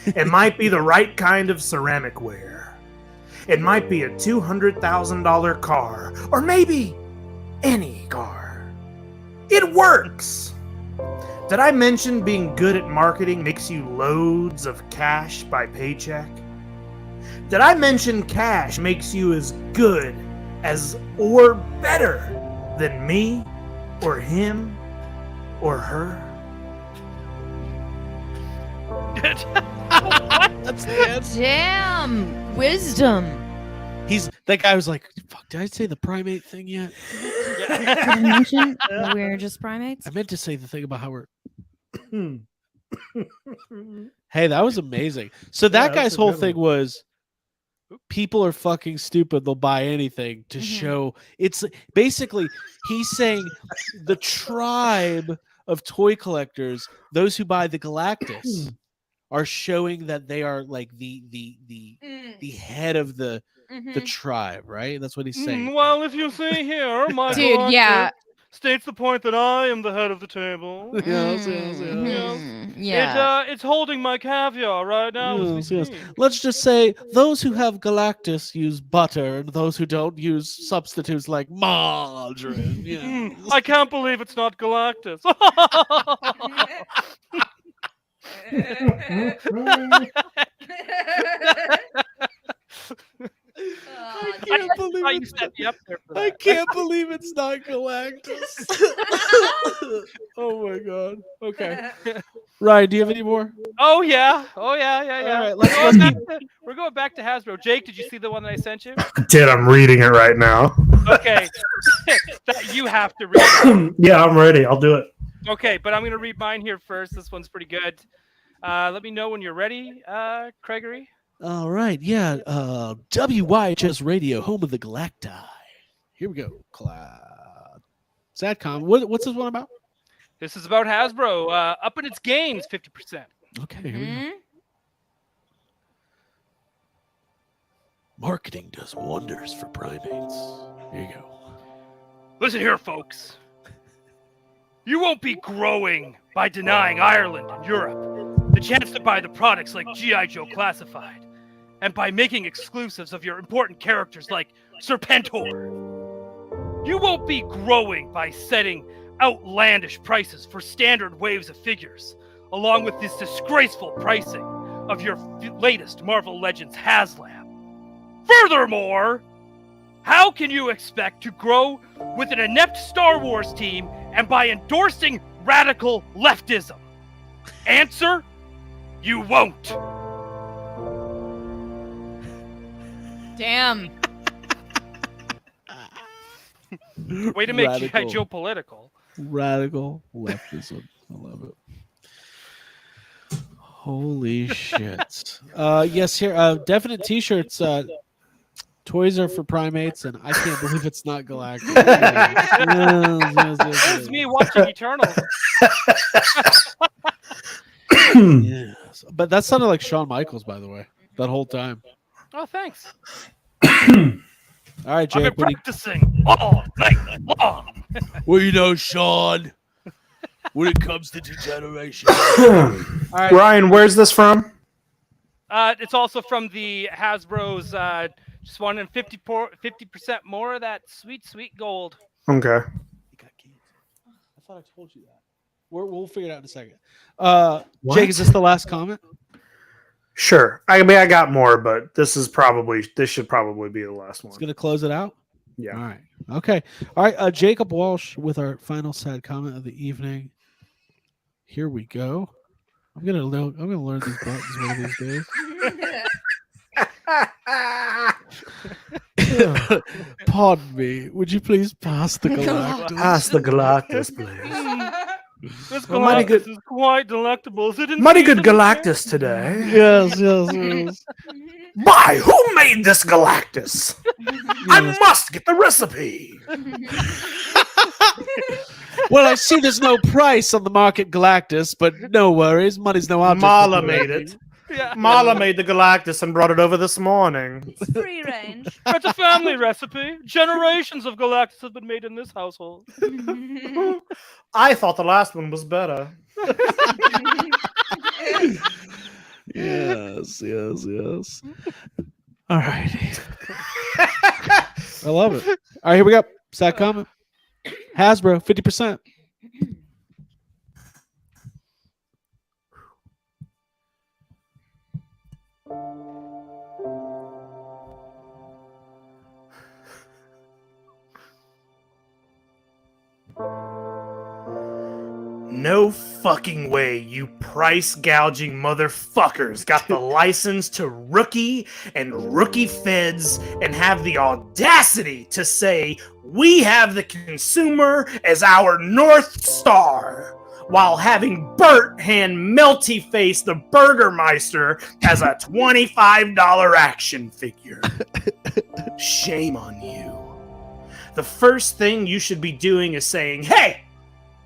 S6: It might be the right kind of ceramic ware. It might be a $200,000 car, or maybe any car. It works! Did I mention being good at marketing makes you loads of cash by paycheck? Did I mention cash makes you as good as or better than me or him or her?
S3: That's the answer.
S5: Damn. Wisdom.
S3: That guy was like, fuck, did I say the primate thing yet?
S5: Did I mention we're just primates?
S3: I meant to say the thing about how we're Hey, that was amazing. So that
S6: that's
S3: guy's
S6: a
S3: whole
S6: good
S3: thing was people are fucking stupid. They'll buy anything to
S5: Mhm.
S3: show. It's basically he's saying the tribe of toy collectors, those who buy the Galactus, are showing that they are like the head of the tribe, right? That's what he's saying.
S4: Well, if you see here, my
S5: Dude,
S4: galactic
S5: yeah.
S4: states the point that I am the head of the table.
S3: Yes.
S5: Yeah.
S4: It's holding my caviar right now as we
S3: Yes.
S4: speak.
S3: Let's just say those who have Galactus use butter, and those who don't use substitutes like margarine. Yeah.
S4: I can't believe it's not Galactus.
S3: I
S4: I
S3: can't believe
S4: thought you
S3: it's
S4: set me up there for
S3: I
S4: that.
S3: can't believe it's not Galactus. Oh my god. Okay. Ryan, do you have any more?
S4: Oh yeah. All
S3: right,
S4: We're
S3: let's
S4: going back to Hasbro. Jake, did you see the one that I sent you?
S6: Dude, I'm reading it right now.
S4: Okay. That you have to read.
S6: Yeah, I'm ready. I'll do it.
S4: Okay, but I'm going to read mine here first. This one's pretty good. Let me know when you're ready, Gregory.
S3: All right, yeah. WYHS Radio, home of the Galacti. Here we go. Satcom. What's this one about?
S4: This is about Hasbro upping its games 50%.
S3: Okay, here we go. Marketing does wonders for primates. Here you go.
S4: Listen here, folks. You won't be growing by denying Ireland and Europe the chance to buy the products like G.I. Joe Classified, and by making exclusives of your important characters like Serpentor. You won't be growing by setting outlandish prices for standard waves of figures, along with this disgraceful pricing of your latest Marvel Legends HasLab. Furthermore, how can you expect to grow with an inept Star Wars team and by endorsing radical leftism? Answer, you won't.
S5: Damn.
S4: Way to make G.I.
S3: Radical.
S4: Joe political.
S3: Radical leftism. I love it. Holy shit. Yes, here. Definite t-shirts. Toys are for primates, and I can't believe it's not galactic. Yes.
S4: This is me watching Eternals.
S3: Yes. But that sounded like Shawn Michaels, by the way, that whole time.
S4: Oh, thanks.
S3: All right,
S4: I've
S3: Jake.
S4: been practicing all night long.
S3: Well, you know, Sean, when it comes to degeneration. All right.
S6: Ryan, where's this from?
S4: It's also from the Hasbro's. Just wanted 50% more of that sweet, sweet gold.
S6: Okay.
S3: You got keys. I thought I told you that. We'll figure it out in a second. Jake, is this the last comment?
S6: Sure. I mean, I got more, but this should probably be the last one.
S3: It's gonna close it out.
S6: Yeah.
S3: All right. Okay. All right. Jacob Walsh with our final sad comment of the evening. Here we go. I'm gonna learn these buttons one of these days. Pardon me. Would you please pass the Galactus?
S6: Pass the Galactus, please.
S4: This
S6: Well, mighty
S4: Galactus
S6: good-
S4: is quite delectable. Is it in
S6: Mighty good
S4: season?
S6: Galactus today.
S3: Yes.
S6: My, who made this Galactus? I
S3: Yes.
S6: must get the recipe.
S3: Well, I see there's no price on the market Galactus, but no worries. Money's no object.
S6: Mala made it.
S4: Yeah.
S6: Mala made the Galactus and brought it over this morning.
S5: Free range.
S4: It's a family recipe. Generations of Galactus have been made in this household.
S6: I thought the last one was better.
S3: Yes. All righty. I love it. All right, here we go. Sad comment. Hasbro, 50%.
S6: No fucking way you price gouging motherfuckers got the license to rookie and rookie feds and have the audacity to say we have the consumer as our North Star while having Bert hand Melty Face the Burgermeister as a $25 action figure. Shame on you. The first thing you should be doing is saying, hey,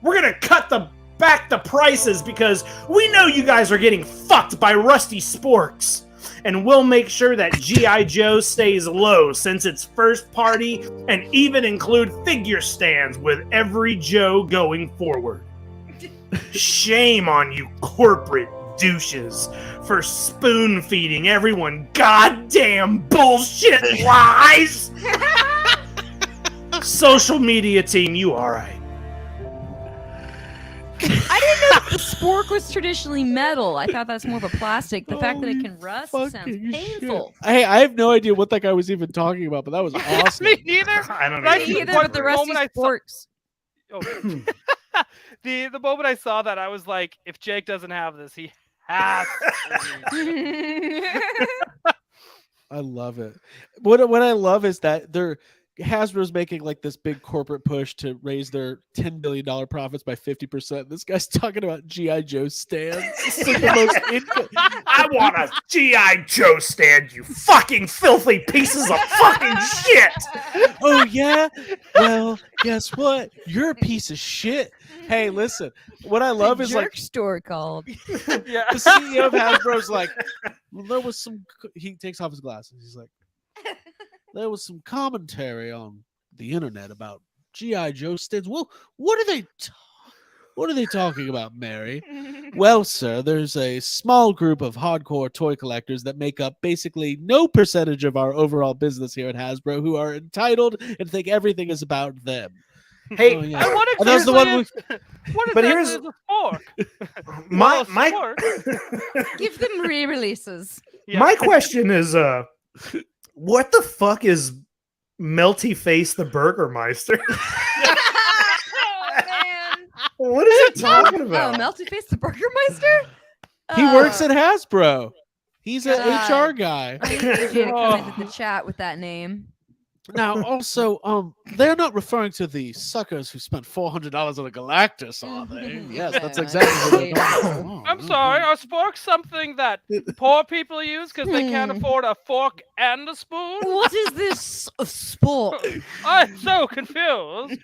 S6: we're gonna cut back the prices because we know you guys are getting fucked by Rusty Sporks. And we'll make sure that G.I. Joe stays low since it's first party and even include figure stands with every Joe going forward. Shame on you corporate douches for spoon feeding everyone goddamn bullshit lies. Social media team, you alright?
S5: I didn't know that the spork was traditionally metal. I thought that's more of a plastic. The fact that it can rust sounds
S3: Fucking
S5: painful.
S3: shit. Hey, I have no idea what that guy was even talking about, but that was awesome.
S4: Me neither.
S6: I don't
S4: Right,
S6: know.
S5: Me either,
S4: What
S5: but the Rusty
S4: moment I saw-
S5: Sporks.
S4: Oh. the moment I saw that, I was like, if Jake doesn't have this, he has to.
S3: I love it. What I love is that Hasbro's making like this big corporate push to raise their $10 billion profits by 50%. This guy's talking about G.I. Joe stands. It's like the most
S6: I want a G.I. Joe stand, you fucking filthy pieces of fucking shit!
S3: Oh yeah? Well, guess what? You're a piece of shit. Hey, listen. What I love is like
S5: store called.
S4: Yeah.
S3: the CEO of Hasbro's like, well, there was some. He takes off his glasses. He's like, there was some commentary on the internet about G.I. Joe stands. Well, what are they talking about, Mary? Well, sir, there's a small group of hardcore toy collectors that make up basically no percentage of our overall business here at Hasbro who are entitled and think everything is about them.
S6: Hey,
S3: Oh, yeah.
S4: And what
S3: And that's the one
S4: exactly what
S6: But
S4: exactly
S6: here's-
S4: is a spork?
S6: my
S4: Well, a spork.
S5: Give them re-releases.
S4: Yeah.
S6: my question is, what the fuck is Melty Face the Burgermeister?
S5: Oh man!
S6: What is he talking
S5: Oh,
S6: about?
S5: Melty Face the Burgermeister.
S3: He works at Hasbro. He's an
S5: God.
S3: HR guy.
S5: I need AJ to come
S4: Oh.
S5: into the chat with that name.
S3: Now, also, they're not referring to the suckers who spent $400 on a Galactus, are they? Yes, that's exactly what they're talking about.
S4: I'm sorry, are sporks something that poor people use because they can't afford a fork and a spoon?
S5: What is this sport?
S4: I'm so confused.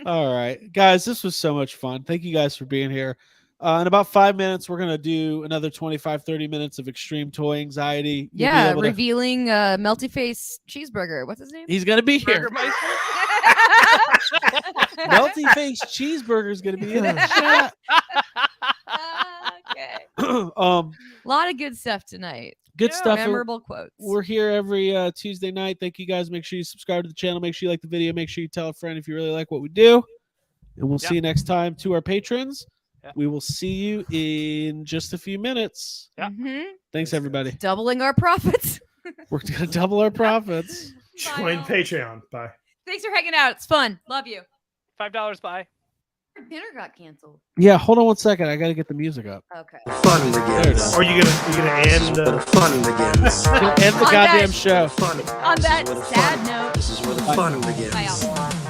S3: All right, guys, this was so much fun. Thank you guys for being here. In about 5 minutes, we're going to do another 25-30 minutes of extreme toy anxiety. You'll be
S5: Yeah,
S3: able to-
S5: revealing Melty Face Cheeseburger. What's his name?
S3: He's going to be here.
S4: Burgermeister?
S3: Melty Face Cheeseburger is going to be in the chat.
S5: Okay.
S3: A
S5: A lot of good stuff tonight.
S3: good
S4: Yeah,
S3: stuff.
S5: Memorable quotes.
S3: We're here every Tuesday night. Thank you guys. Make sure you subscribe to the channel. Make sure you like the video. Make sure you tell a friend if you really like what we do. And we'll see you next time. To our patrons, we will see you in just a few minutes.
S4: Yeah.
S3: Thanks, everybody.
S5: Doubling our profits.
S3: We're going to double our profits.
S6: Join
S5: all.
S6: Patreon. Bye.
S5: Thanks for hanging out. It's fun. Love you.
S4: $5 buy.
S5: Dinner got canceled.
S3: Yeah, hold on one second. I got to get the music up.
S5: Okay.
S1: Fun
S3: There it
S1: begins.
S3: is.
S6: Or you gonna end?
S1: Where the fun begins.
S3: End the
S5: On
S3: goddamn
S5: that-
S3: show.
S1: Fun.
S5: On that
S1: This is where the
S5: sad
S1: fun-
S5: note.
S1: This is where the fun begins.
S5: Bye, y'all.